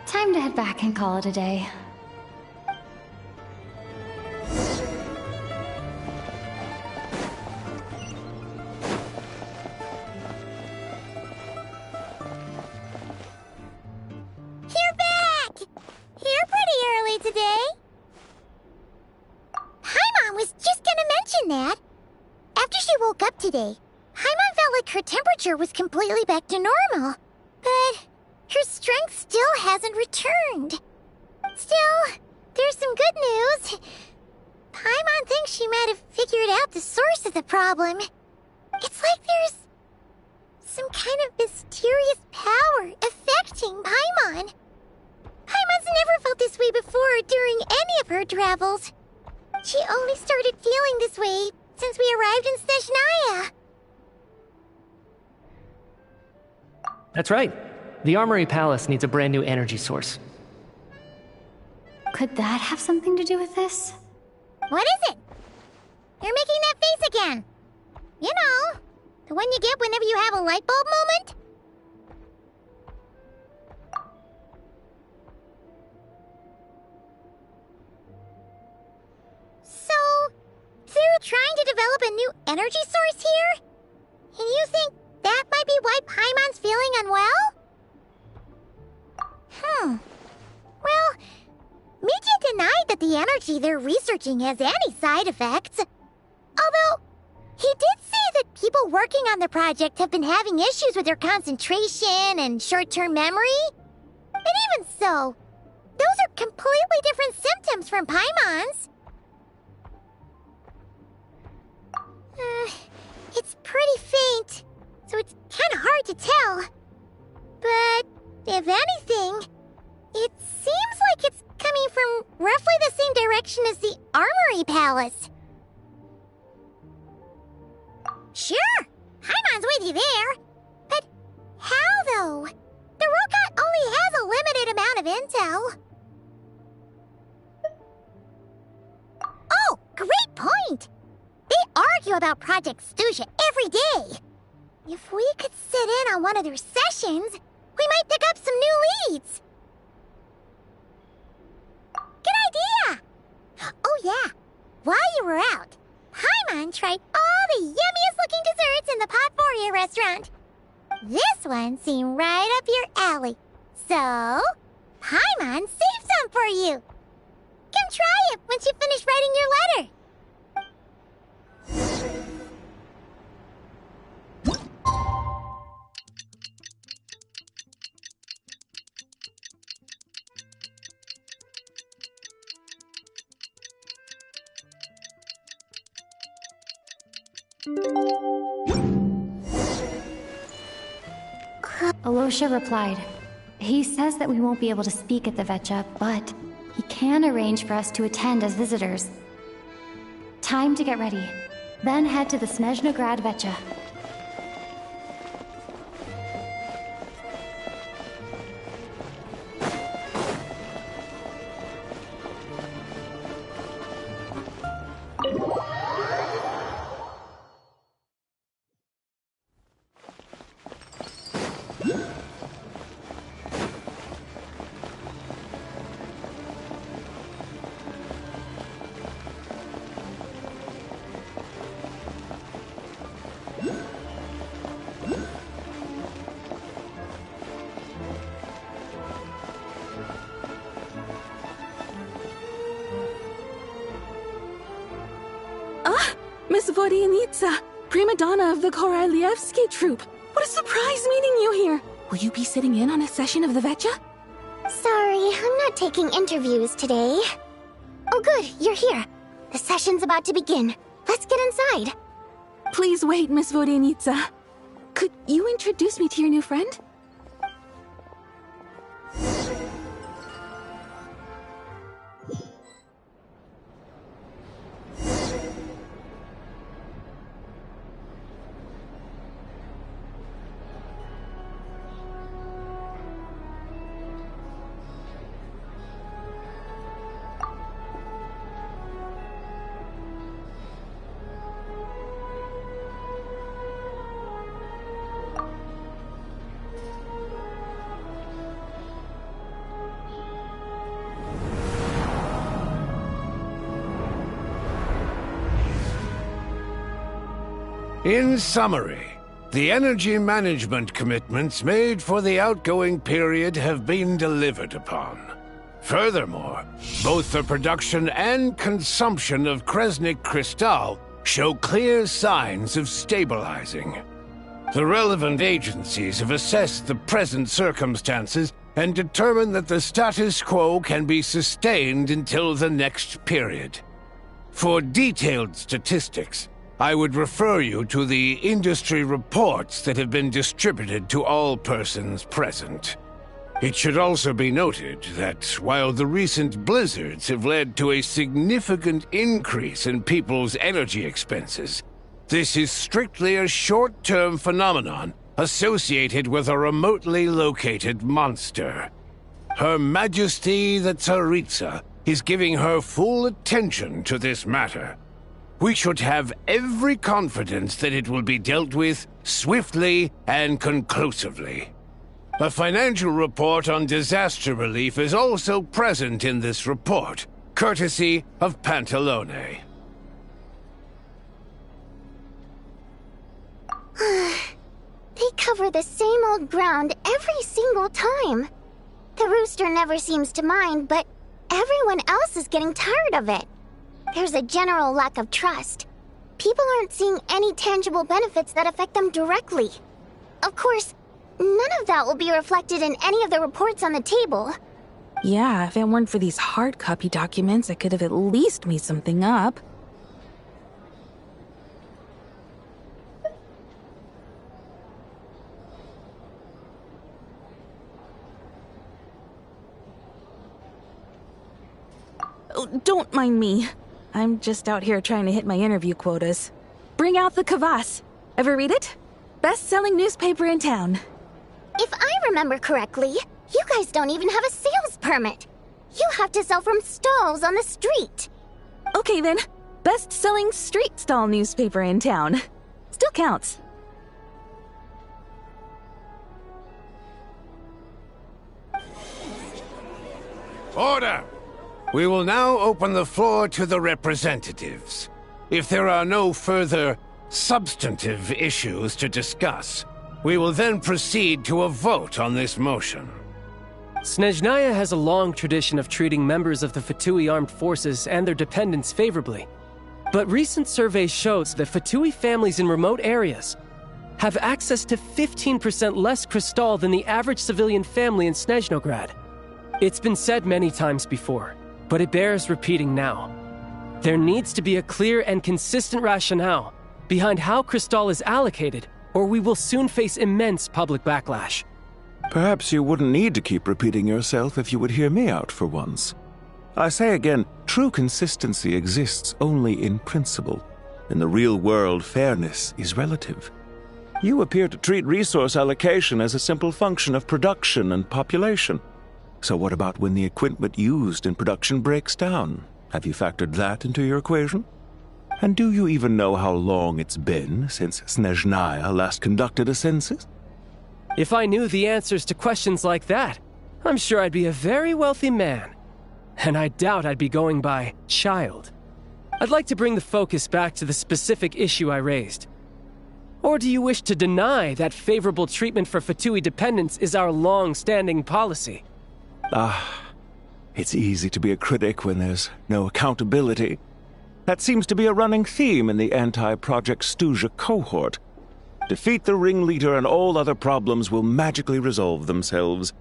Speaker 3: Time to head back and call it a day.
Speaker 7: You're back! You're pretty early today. Paimon was just gonna mention that. After she woke up today, Paimon felt like her temperature was completely back to normal. But her strength still hasn't returned. Still, there's some good news. Paimon thinks she might have figured out the source of the problem. It's like there's some kind of mysterious power affecting Paimon. Paimon's never felt this way before during any of her travels. She only started feeling this way since we arrived in Snezhnaya.
Speaker 11: That's right. The Armory Palace needs a brand new energy source.
Speaker 3: Could that have something to do with this?
Speaker 7: What is it? You're making that face again. You know, the one you get whenever you have a light bulb moment? So, there develop a new energy source here? And you think that might be why Paimon's feeling unwell? Well, Michi denied that the energy they're researching has any side effects. Although, he did say that people working on the project have been having issues with their concentration and short-term memory. And even so, those are completely different symptoms from Paimon's. It's pretty faint, so it's kind of hard to tell. But if anything, it seems like it's coming from roughly the same direction as the Armory Palace. Sure, Paimon's with you there. But how, though? The Rokat only has a limited amount of intel. Oh, great point! They argue about Project Stuja every day. If we could sit in on one of their sessions, we might pick up some new leads. Good idea! Oh yeah, while you were out, Paimon tried all the yummiest looking desserts in the Potpourri restaurant. This one seemed right up your alley. So, Paimon saved some for you. Come try it once you finish writing your letter.
Speaker 3: Alosha replied. He says that we won't be able to speak at the Vetcha, but he can arrange for us to attend as visitors. Time to get ready. Then head to the Snezhnograd Vetcha.
Speaker 12: Miss Vodyanitsa, prima donna of the Korolievsky troupe. What a surprise meeting you here. Will you be sitting in on a session of the Vetcha?
Speaker 2: Sorry, I'm not taking interviews today. Oh good, you're here. The session's about to begin. Let's get inside.
Speaker 12: Please wait, Miss Vodyanitsa. Could you introduce me to your new friend?
Speaker 13: In summary, the energy management commitments made for the outgoing period have been delivered upon. Furthermore, both the production and consumption of Kresnik Crystal show clear signs of stabilizing. The relevant agencies have assessed the present circumstances and determined that the status quo can be sustained until the next period. For detailed statistics, I would refer you to the industry reports that have been distributed to all persons present. It should also be noted that while the recent blizzards have led to a significant increase in people's energy expenses, this is strictly a short-term phenomenon associated with a remotely located monster. Her Majesty the Tsaritsa is giving her full attention to this matter. We should have every confidence that it will be dealt with swiftly and conclusively. A financial report on disaster relief is also present in this report, courtesy of Pantalone.
Speaker 7: cover the same old ground every single time. The rooster never seems to mind, but everyone else is getting tired of it. There's a general lack of trust. People aren't seeing any tangible benefits that affect them directly. Of course, none of that will be reflected in any of the reports on the table.
Speaker 12: Yeah, if it weren't for these hard copy documents, I could have at least made something up. Oh, don't mind me. I'm just out here trying to hit my interview quotas. Bring out the kvass. Ever read it? Best-selling newspaper in town.
Speaker 7: If I remember correctly, you guys don't even have a sales permit. You have to sell from stalls on the street.
Speaker 12: Okay then, best-selling street stall newspaper in town. Still counts.
Speaker 13: Order! We will now open the floor to the representatives. If there are no further substantive issues to discuss, we will then proceed to a vote on this motion.
Speaker 14: Snezhnaya has a long tradition of treating members of the Fatui armed forces and their dependents favorably. But recent surveys shows that Fatui families in remote areas have access to 15% less crystal than the average civilian family in Snezhnograd. It's been said many times before, but it bears repeating now. There needs to be a clear and consistent rationale behind how crystal is allocated, or we will soon face immense public backlash.
Speaker 15: Perhaps you wouldn't need to keep repeating yourself if you would hear me out for once. I say again, true consistency exists only in principle. In the real world, fairness is relative. You appear to treat resource allocation as a simple function of production and population. So what about when the equipment used in production breaks down? Have you factored that into your equation? And do you even know how long it's been since Snezhnaya last conducted a census?
Speaker 14: If I knew the answers to questions like that, I'm sure I'd be a very wealthy man. And I doubt I'd be going by child. I'd like to bring the focus back to the specific issue I raised. Or do you wish to deny that favorable treatment for Fatui dependents is our long-standing policy?
Speaker 15: It's easy to be a critic when there's no accountability. That seems to be a running theme in the anti-Project Stuja cohort. Defeat the ringleader and all other problems will magically resolve themselves.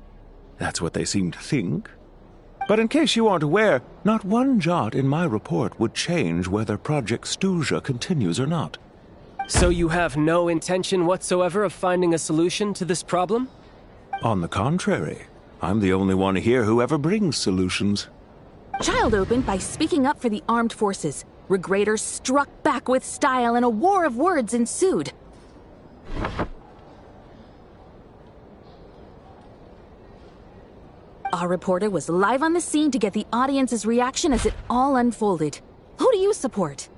Speaker 15: That's what they seem to think. But in case you aren't aware, not one jot in my report would change whether Project Stuja continues or not.
Speaker 14: So you have no intention whatsoever of finding a solution to this problem?
Speaker 15: On the contrary, I'm the only one here who ever brings solutions.
Speaker 12: Child opened by speaking up for the armed forces. Regrator struck back with style and a war of words ensued. Our reporter was live on the scene to get the audience's reaction as it all unfolded. Who do you support?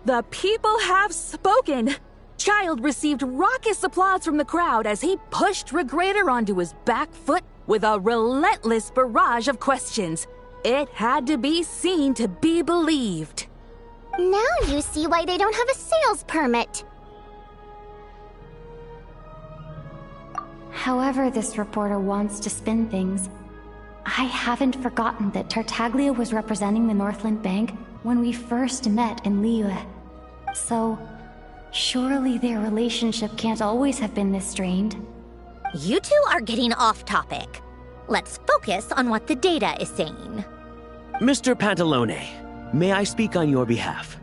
Speaker 12: The people have spoken! Child received raucous applause from the crowd as he pushed Regrator onto his back foot with a relentless barrage of questions. It had to be seen to be believed.
Speaker 7: Now you see why they don't have a sales permit.
Speaker 3: However this reporter wants to spin things, I haven't forgotten that Tartaglia was representing the Northland Bank when we first met in Liyue. So, surely their relationship can't always have been this strained.
Speaker 16: You two are getting off topic. Let's focus on what the data is saying.
Speaker 17: Mr. Pantalone, may I speak on your behalf?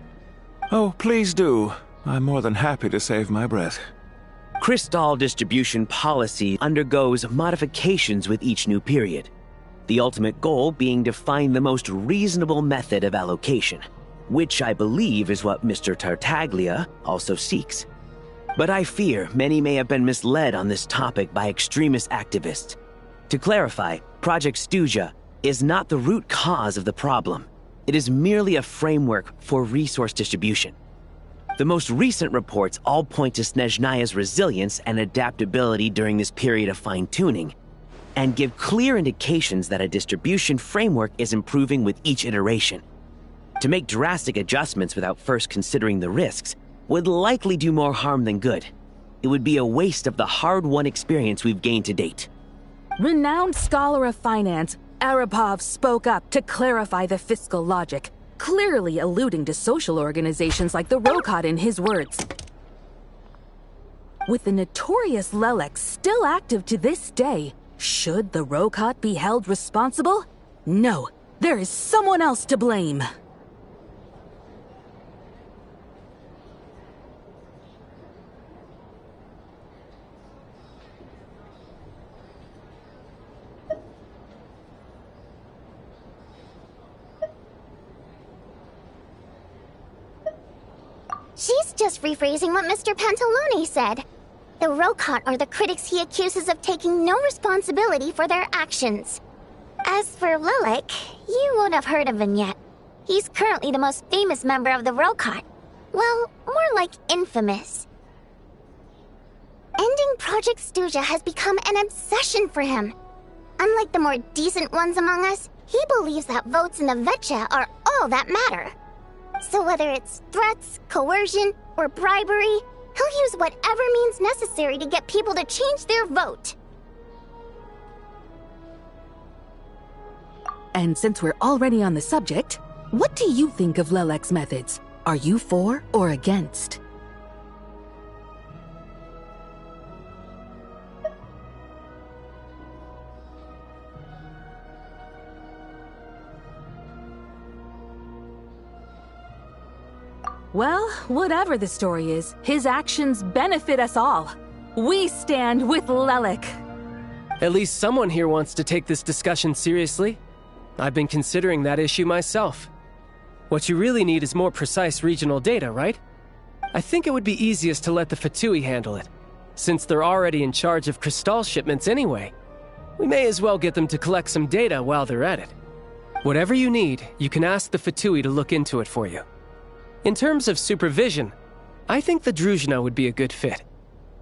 Speaker 15: Oh, please do. I'm more than happy to save my breath.
Speaker 17: Crystal distribution policy undergoes modifications with each new period. The ultimate goal being to find the most reasonable method of allocation, which I believe is what Mr. Tartaglia also seeks. But I fear many may have been misled on this topic by extremist activists. To clarify, Project Stuja is not the root cause of the problem. It is merely a framework for resource distribution. The most recent reports all point to Snezhnaya's resilience and adaptability during this period of fine-tuning, and give clear indications that a distribution framework is improving with each iteration. To make drastic adjustments without first considering the risks would likely do more harm than good. It would be a waste of the hard-won experience we've gained to date.
Speaker 12: Renowned scholar of finance, Arapov spoke up to clarify the fiscal logic, clearly alluding to social organizations like the Rokot in his words. With the notorious Lelex still active to this day, should the Rokot be held responsible? No, there is someone else to blame.
Speaker 7: She's just rephrasing what Mr. Pantalone said. The Rokot are the critics he accuses of taking no responsibility for their actions. As for Lilac, you won't have heard of him yet. He's currently the most famous member of the Rokot. Well, more like infamous. Ending Project Stuja has become an obsession for him. Unlike the more decent ones among us, he believes that votes in the Vetcha are all that matter. So whether it's threats, coercion, or bribery, he'll use whatever means necessary to get people to change their vote.
Speaker 12: And since we're already on the subject, what do you think of Lelec's methods? Are you for or against? Well, whatever the story is, his actions benefit us all. We stand with Lelec.
Speaker 14: At least someone here wants to take this discussion seriously. I've been considering that issue myself. What you really need is more precise regional data, right? I think it would be easiest to let the Fatui handle it, since they're already in charge of Crystal shipments anyway. We may as well get them to collect some data while they're at it. Whatever you need, you can ask the Fatui to look into it for you. In terms of supervision, I think the Druzhna would be a good fit.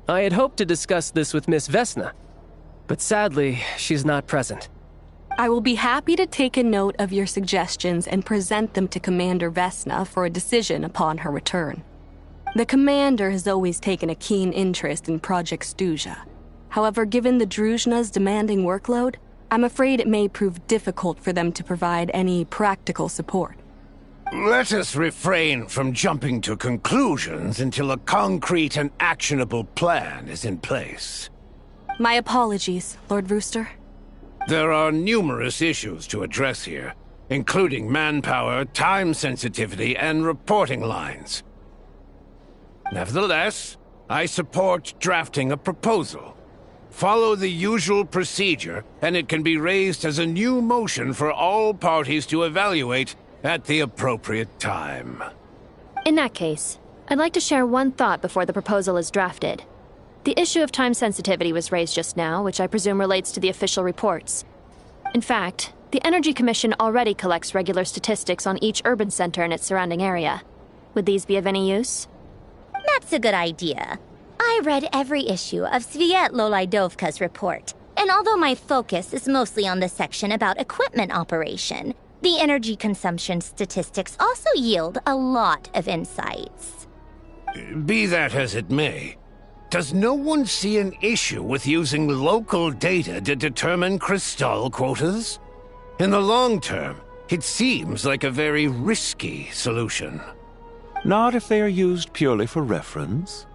Speaker 14: I had hoped to discuss this with Miss Vesna, but sadly, she's not present.
Speaker 18: I will be happy to take a note of your suggestions and present them to Commander Vesna for a decision upon her return. The Commander has always taken a keen interest in Project Stuja. However, given the Druzhna's demanding workload, I'm afraid it may prove difficult for them to provide any practical support.
Speaker 13: Let us refrain from jumping to conclusions until a concrete and actionable plan is in place.
Speaker 18: My apologies, Lord Rooster.
Speaker 13: There are numerous issues to address here, including manpower, time sensitivity, and reporting lines. Nevertheless, I support drafting a proposal. Follow the usual procedure, and it can be raised as a new motion for all parties to evaluate at the appropriate time.
Speaker 19: In that case, I'd like to share one thought before the proposal is drafted. The issue of time sensitivity was raised just now, which I presume relates to the official reports. In fact, the Energy Commission already collects regular statistics on each urban center and its surrounding area. Would these be of any use?
Speaker 16: That's a good idea. I read every issue of Sviet-Lolaidovka's report, and although my focus is mostly on the section about equipment operation, the energy consumption statistics also yield a lot of insights.
Speaker 13: Be that as it may, does no one see an issue with using local data to determine Crystal quotas? In the long term, it seems like a very risky solution.
Speaker 15: Not if they are used purely for reference.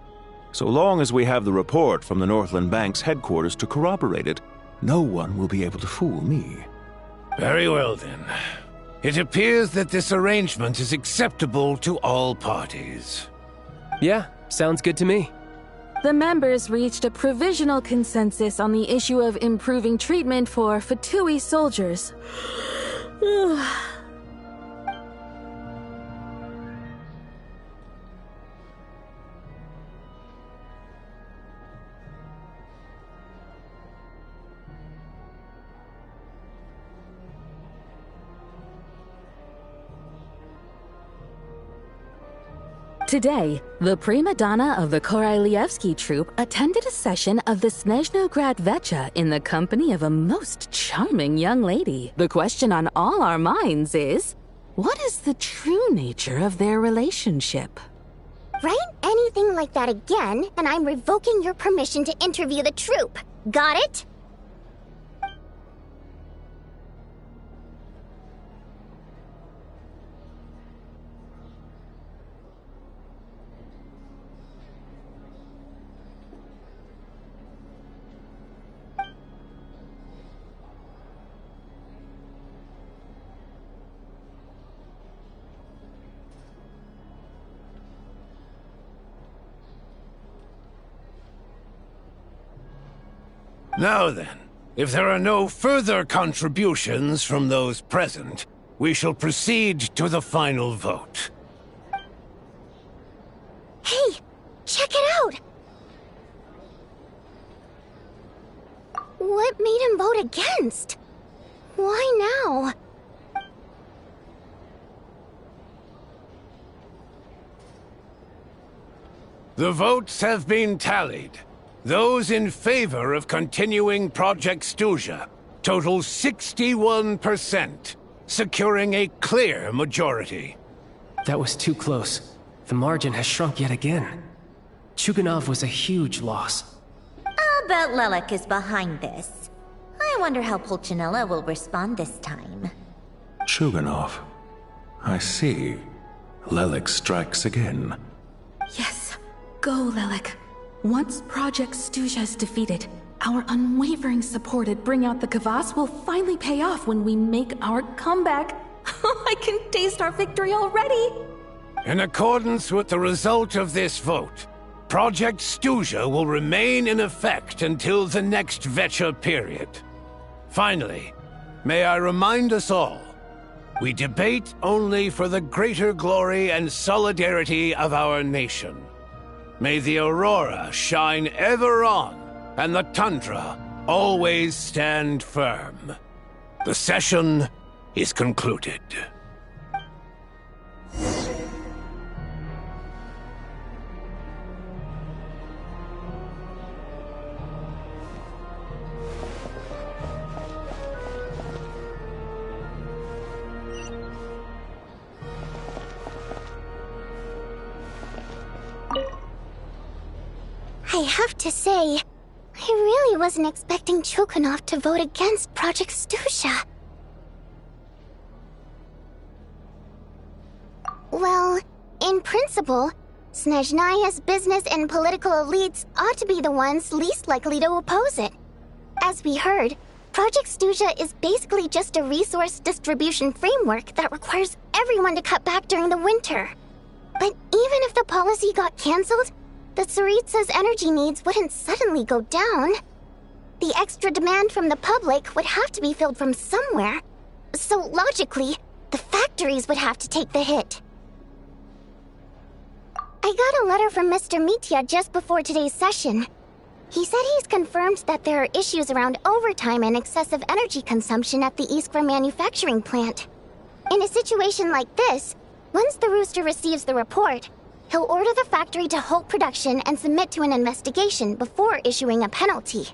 Speaker 15: So long as we have the report from the Northland Bank's headquarters to corroborate it, no one will be able to fool me.
Speaker 13: Very well, then. It appears that this arrangement is acceptable to all parties.
Speaker 14: Yeah, sounds good to me.
Speaker 12: The members reached a provisional consensus on the issue of improving treatment for Fatui soldiers. Today, the prima donna of the Korailievsky troupe attended a session of the Snezhnograd Vetcha in the company of a most charming young lady. The question on all our minds is, What is the true nature of their relationship?
Speaker 7: Write anything like that again, and I'm revoking your permission to interview the troupe. Got it?
Speaker 13: Now then, if there are no further contributions from those present, we shall proceed to the final vote.
Speaker 7: Hey, check it out! What made him vote against? Why now?
Speaker 13: The votes have been tallied. Those in favor of continuing Project Stuja total 61%, securing a clear majority.
Speaker 14: That was too close. The margin has shrunk yet again. Chuganov was a huge loss.
Speaker 16: I'll bet Lelek is behind this. I wonder how Pulcinella will respond this time.
Speaker 15: Chuganov. I see. Lelek strikes again.
Speaker 12: Yes, go, Lelek. Once Project Stuja is defeated, our unwavering support at Bring Out the Kvass will finally pay off when we make our comeback. I can taste our victory already!
Speaker 13: In accordance with the result of this vote, Project Stuja will remain in effect until the next Vecha period. Finally, may I remind us all, we debate only for the greater glory and solidarity of our nation. May the aurora shine ever on, and the tundra always stand firm. The session is concluded.
Speaker 7: I have to say, I really wasn't expecting Chuganov to vote against Project Stuja. Well, in principle, Snezhnaya's business and political elites ought to be the ones least likely to oppose it. As we heard, Project Stuja is basically just a resource distribution framework that requires everyone to cut back during the winter. But even if the policy got cancelled, the Tsaritsa's energy needs wouldn't suddenly go down. The extra demand from the public would have to be filled from somewhere. So logically, the factories would have to take the hit. I got a letter from Mr. Mitya just before today's session. He said he's confirmed that there are issues around overtime and excessive energy consumption at the Iskra manufacturing plant. In a situation like this, once the Rooster receives the report, he'll order the factory to halt production and submit to an investigation before issuing a penalty.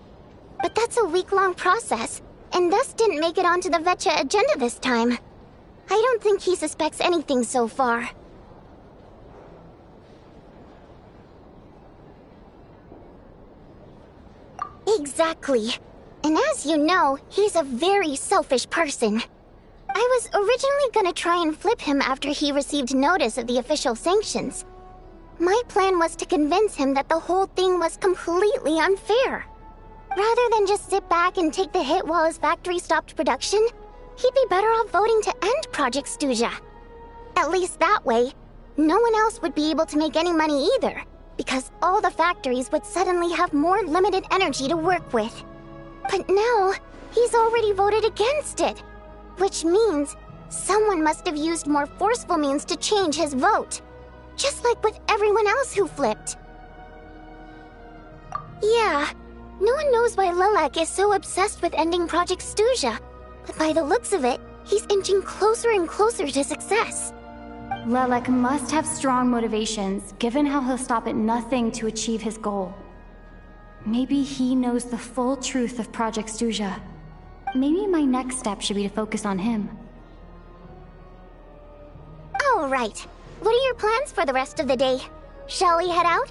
Speaker 7: But that's a week-long process, and thus didn't make it onto the Vecha agenda this time. I don't think he suspects anything so far. Exactly. And as you know, he's a very selfish person. I was originally gonna try and flip him after he received notice of the official sanctions. My plan was to convince him that the whole thing was completely unfair. Rather than just sit back and take the hit while his factory stopped production, he'd be better off voting to end Project Stuja. At least that way, no one else would be able to make any money either, because all the factories would suddenly have more limited energy to work with. But now, he's already voted against it, which means someone must have used more forceful means to change his vote. Just like with everyone else who flipped. Yeah, no one knows why Lelek is so obsessed with ending Project Stuja, but by the looks of it, he's inching closer and closer to success.
Speaker 3: Lelek must have strong motivations, given how he'll stop at nothing to achieve his goal. Maybe he knows the full truth of Project Stuja. Maybe my next step should be to focus on him.
Speaker 7: All right. What are your plans for the rest of the day? Shall we head out?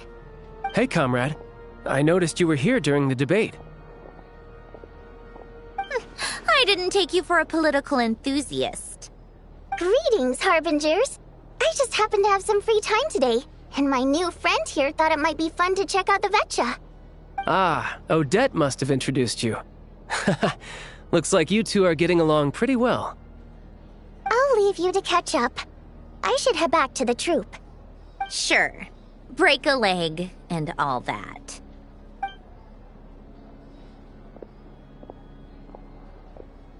Speaker 14: Hey, comrade. I noticed you were here during the debate.
Speaker 16: I didn't take you for a political enthusiast.
Speaker 7: Greetings, Harbingers. I just happened to have some free time today, and my new friend here thought it might be fun to check out the Vetcha.
Speaker 14: Ah, Odette must have introduced you. Looks like you two are getting along pretty well.
Speaker 7: I'll leave you to catch up. I should head back to the troop.
Speaker 16: Sure. Break a leg and all that.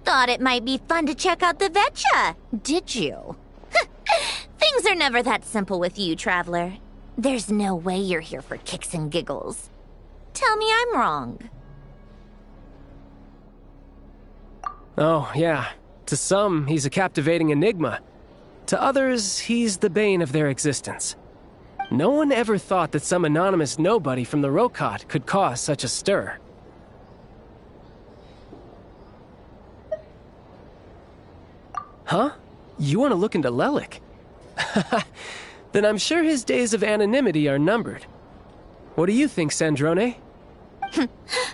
Speaker 16: Thought it might be fun to check out the Vetcha, did you? Things are never that simple with you, Traveler. There's no way you're here for kicks and giggles. Tell me I'm wrong.
Speaker 14: Oh, yeah. To some, he's a captivating enigma. To others, he's the bane of their existence. No one ever thought that some anonymous nobody from the Rokot could cause such a stir. Huh? You want to look into Lelik? Then I'm sure his days of anonymity are numbered. What do you think, Sandrone?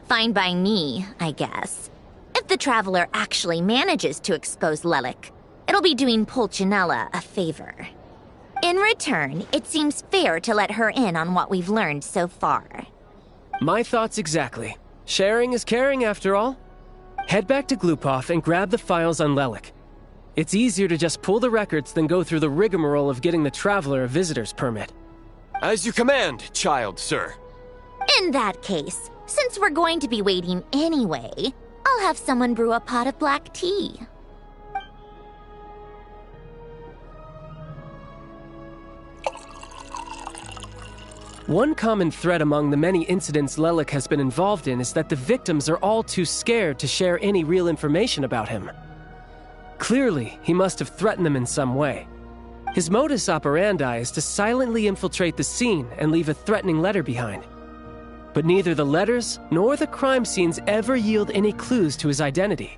Speaker 16: Fine by me, I guess. If the Traveler actually manages to expose Lelik, it'll be doing Pulcinella a favor. In return, it seems fair to let her in on what we've learned so far.
Speaker 14: My thoughts exactly. Sharing is caring, after all. Head back to Glupov and grab the files on Lelik. It's easier to just pull the records than go through the rigmarole of getting the Traveler a visitor's permit.
Speaker 20: As you command, child, sir.
Speaker 16: In that case, since we're going to be waiting anyway, I'll have someone brew a pot of black tea.
Speaker 14: One common thread among the many incidents Lelik has been involved in is that the victims are all too scared to share any real information about him. Clearly, he must have threatened them in some way. His modus operandi is to silently infiltrate the scene and leave a threatening letter behind. But neither the letters nor the crime scenes ever yield any clues to his identity.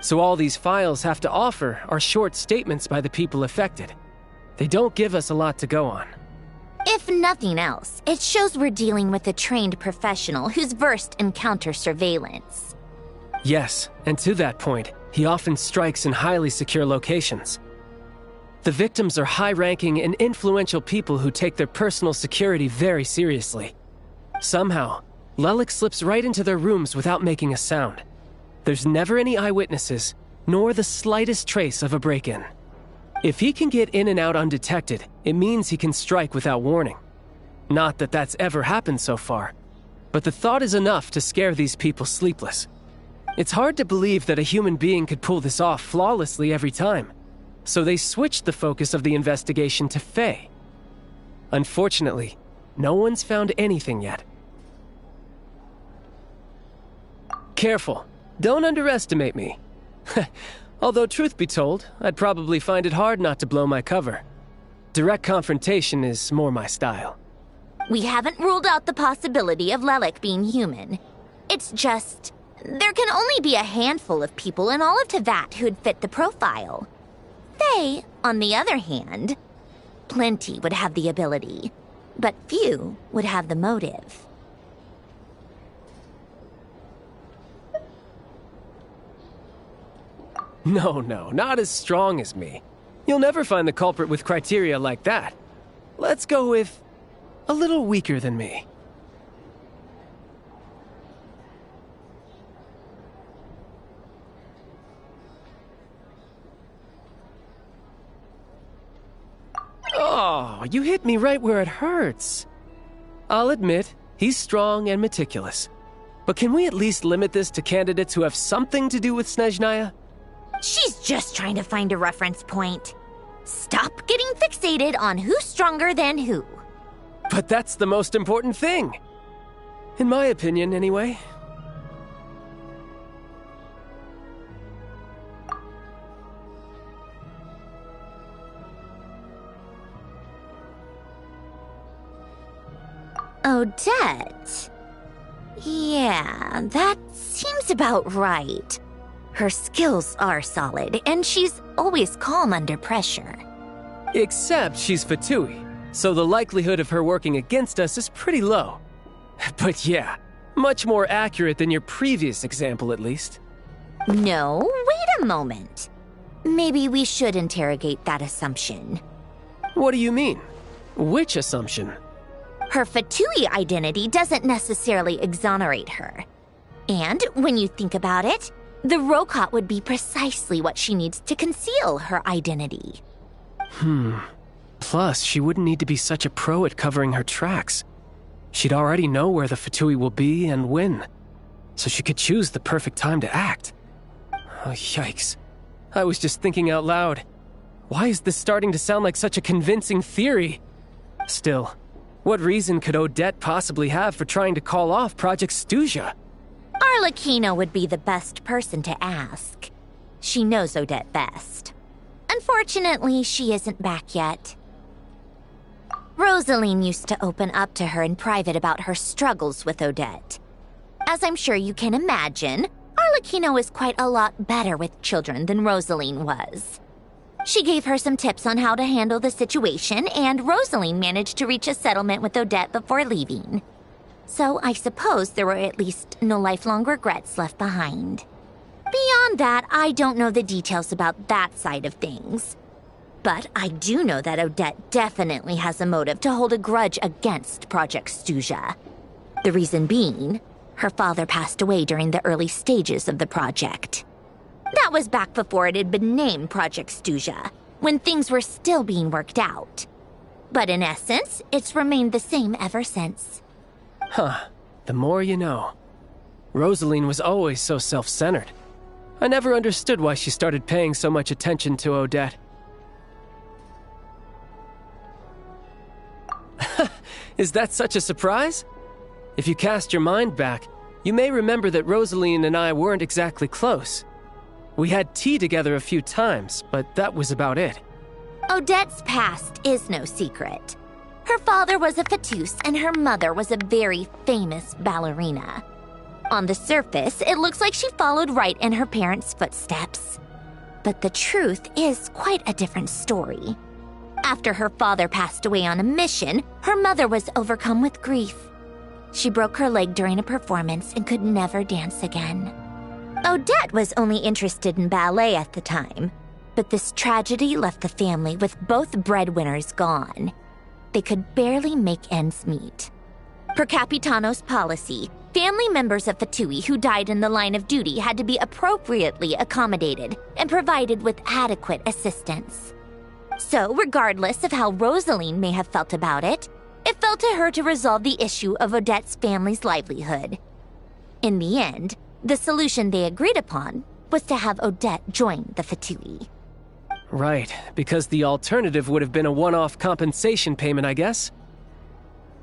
Speaker 14: So all these files have to offer are short statements by the people affected. They don't give us a lot to go on.
Speaker 16: If nothing else, it shows we're dealing with a trained professional who's versed in counter-surveillance.
Speaker 14: Yes, and to that point, he often strikes in highly secure locations. The victims are high-ranking and influential people who take their personal security very seriously. Somehow, Lelik slips right into their rooms without making a sound. There's never any eyewitnesses, nor the slightest trace of a break-in. If he can get in and out undetected, it means he can strike without warning. Not that that's ever happened so far, but the thought is enough to scare these people sleepless. It's hard to believe that a human being could pull this off flawlessly every time, so they switched the focus of the investigation to Faye. Unfortunately, no one's found anything yet. Careful, don't underestimate me. Although truth be told, I'd probably find it hard not to blow my cover. Direct confrontation is more my style.
Speaker 16: We haven't ruled out the possibility of Lelik being human. It's just, there can only be a handful of people in all of Teyvat who'd fit the profile. Faye, on the other hand, plenty would have the ability, but few would have the motive.
Speaker 14: No, not as strong as me. You'll never find the culprit with criteria like that. Let's go with a little weaker than me. Oh, you hit me right where it hurts. I'll admit, he's strong and meticulous. But can we at least limit this to candidates who have something to do with Snezhnaya?
Speaker 16: She's just trying to find a reference point. Stop getting fixated on who's stronger than who.
Speaker 14: But that's the most important thing. In my opinion, anyway.
Speaker 16: Odette? Yeah, that seems about right. Her skills are solid, and she's always calm under pressure.
Speaker 14: Except she's Fatui, so the likelihood of her working against us is pretty low. But yeah, much more accurate than your previous example, at least.
Speaker 16: No, wait a moment. Maybe we should interrogate that assumption.
Speaker 14: What do you mean? Which assumption?
Speaker 16: Her Fatui identity doesn't necessarily exonerate her. And when you think about it, the Rokot would be precisely what she needs to conceal her identity.
Speaker 14: Plus, she wouldn't need to be such a pro at covering her tracks. She'd already know where the Fatui will be and when, so she could choose the perfect time to act. Oh, yikes. I was just thinking out loud. Why is this starting to sound like such a convincing theory? Still, what reason could Odette possibly have for trying to call off Project Stuja?
Speaker 16: Arlecchino would be the best person to ask. She knows Odette best. Unfortunately, she isn't back yet. Rosaline used to open up to her in private about her struggles with Odette. As I'm sure you can imagine, Arlecchino is quite a lot better with children than Rosaline was. She gave her some tips on how to handle the situation, and Rosaline managed to reach a settlement with Odette before leaving. So I suppose there were at least no lifelong regrets left behind. Beyond that, I don't know the details about that side of things. But I do know that Odette definitely has a motive to hold a grudge against Project Stuja. The reason being, her father passed away during the early stages of the project. That was back before it had been named Project Stuja, when things were still being worked out. But in essence, it's remained the same ever since.
Speaker 14: Huh. The more you know. Rosaline was always so self-centered. I never understood why she started paying so much attention to Odette. Is that such a surprise? If you cast your mind back, you may remember that Rosaline and I weren't exactly close. We had tea together a few times, but that was about it.
Speaker 16: Odette's past is no secret. Her father was a Fatus and her mother was a very famous ballerina. On the surface, it looks like she followed right in her parents' footsteps. But the truth is quite a different story. After her father passed away on a mission, her mother was overcome with grief. She broke her leg during a performance and could never dance again. Odette was only interested in ballet at the time, but this tragedy left the family with both breadwinners gone. They could barely make ends meet. Per Capitano's policy, family members of Fatui who died in the line of duty had to be appropriately accommodated and provided with adequate assistance. So, regardless of how Rosaline may have felt about it, it fell to her to resolve the issue of Odette's family's livelihood. In the end, the solution they agreed upon was to have Odette join the Fatui.
Speaker 14: Right, because the alternative would have been a one-off compensation payment, I guess.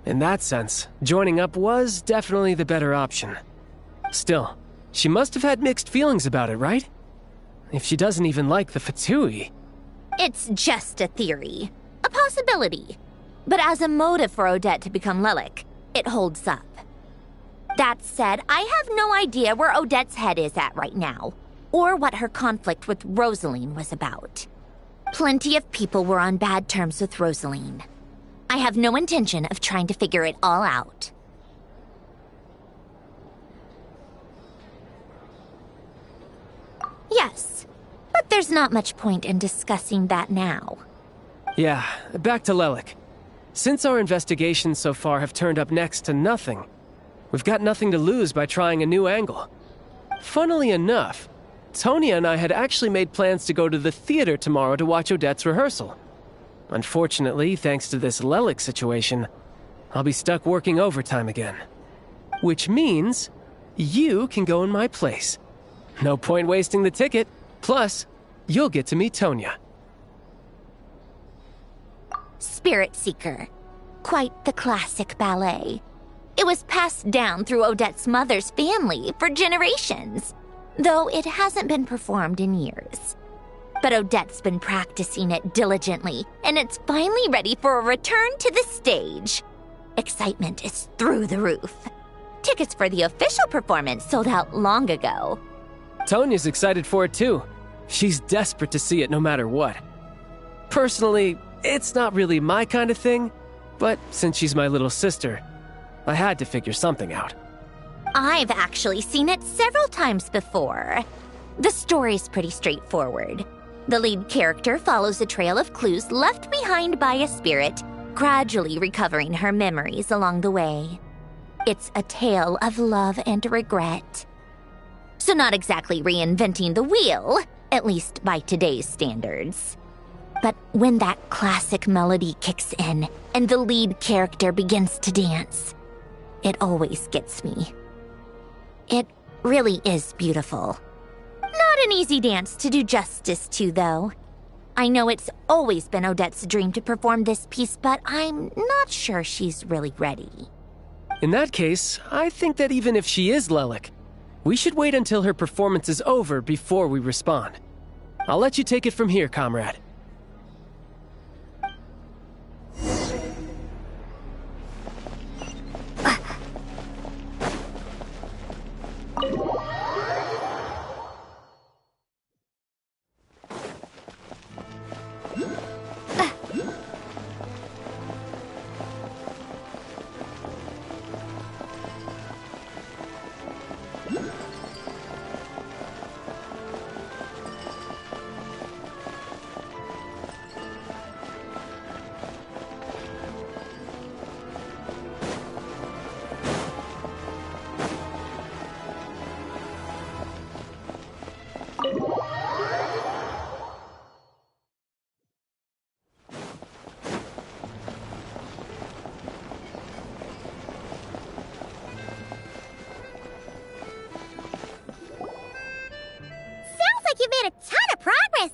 Speaker 14: In that sense, joining up was definitely the better option. Still, she must have had mixed feelings about it, right? If she doesn't even like the Fatui.
Speaker 16: It's just a theory, a possibility. But as a motive for Odette to become Lelik, it holds up. That said, I have no idea where Odette's head is at right now, or what her conflict with Rosaline was about. Plenty of people were on bad terms with Rosaline. I have no intention of trying to figure it all out. Yes, but there's not much point in discussing that now.
Speaker 14: Yeah, back to Lelik. Since our investigations so far have turned up next to nothing, we've got nothing to lose by trying a new angle. Funnily enough, Tonya and I had actually made plans to go to the theater tomorrow to watch Odette's rehearsal. Unfortunately, thanks to this Lelik situation, I'll be stuck working overtime again. Which means you can go in my place. No point wasting the ticket. Plus, you'll get to meet Tonya.
Speaker 16: Spirit Seeker. Quite the classic ballet. It was passed down through Odette's mother's family for generations, though it hasn't been performed in years. But Odette's been practicing it diligently, and it's finally ready for a return to the stage. Excitement is through the roof. Tickets for the official performance sold out long ago.
Speaker 14: Tonya's excited for it too. She's desperate to see it no matter what. Personally, It's not really my kind of thing, but since she's my little sister, I had to figure something out.
Speaker 16: I've actually seen it several times before. The story's pretty straightforward. The lead character follows a trail of clues left behind by a spirit, gradually recovering her memories along the way. It's a tale of love and regret. So not exactly reinventing the wheel, at least by today's standards. But when that classic melody kicks in and the lead character begins to dance, it always gets me. It really is beautiful. Not an easy dance to do justice to, though. I know it's always been Odette's dream to perform this piece, but I'm not sure she's really ready.
Speaker 14: In that case, I think that even if she is Lelik, we should wait until her performance is over before we respond. I'll let you take it from here, comrade.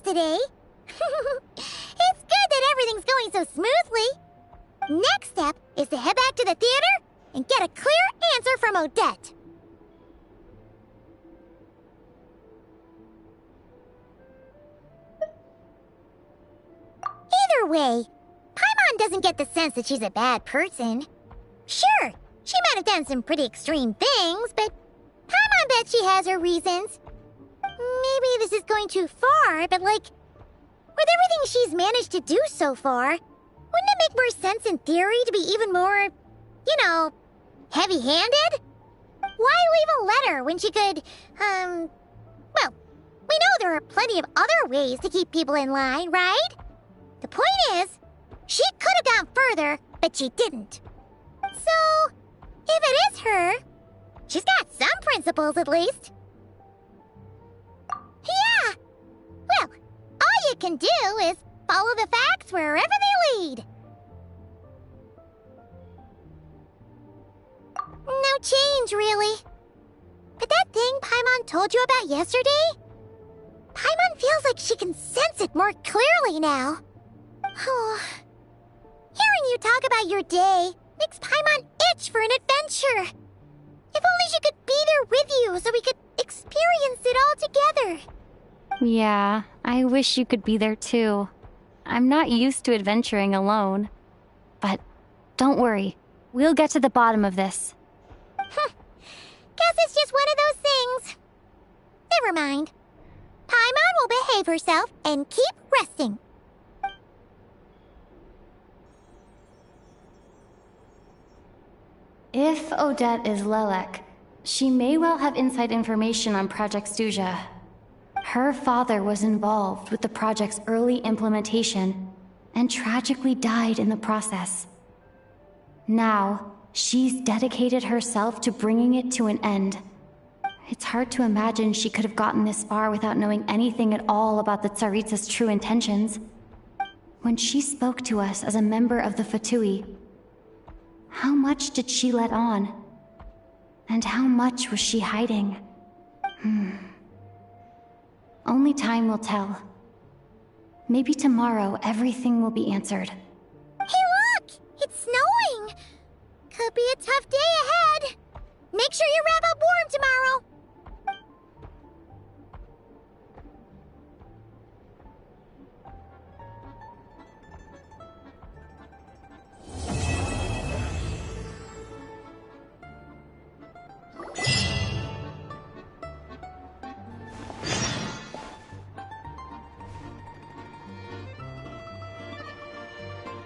Speaker 7: Today. It's good that everything's going so smoothly. Next step is to head back to the theater and get a clear answer from Odette. Either way, Paimon doesn't get the sense that she's a bad person. Sure, she might have done some pretty extreme things, but Paimon bet she has her reasons. Maybe this is going too far, but like, with everything she's managed to do so far, wouldn't it make more sense in theory to be even more, you know, heavy-handed? Why leave a letter when she could, well, we know there are plenty of other ways to keep people in line, right? The point is, she could have gone further, but she didn't. So, if it is her, she's got some principles at least. Yeah! Well, all you can do is follow the facts wherever they lead. No change, really. But that thing Paimon told you about yesterday? Paimon feels like she can sense it more clearly now. Oh, hearing you talk about your day makes Paimon itch for an adventure. If only she could be there with you so we could experience it all together.
Speaker 3: Yeah, I wish you could be there too. I'm not used to adventuring alone. But don't worry, we'll get to the bottom of this.
Speaker 7: Guess it's just one of those things. Never mind. Paimon will behave herself and keep resting.
Speaker 3: If Odette is Lelek, she may well have inside information on Project Stuja. Her father was involved with the project's early implementation and tragically died in the process. Now, she's dedicated herself to bringing it to an end. It's hard to imagine she could have gotten this far without knowing anything at all about the Tsaritsa's true intentions. When she spoke to us as a member of the Fatui, how much did she let on? And how much was she hiding? Only time will tell. Maybe tomorrow everything will be answered.
Speaker 7: Hey look! It's snowing! Could be a tough day ahead!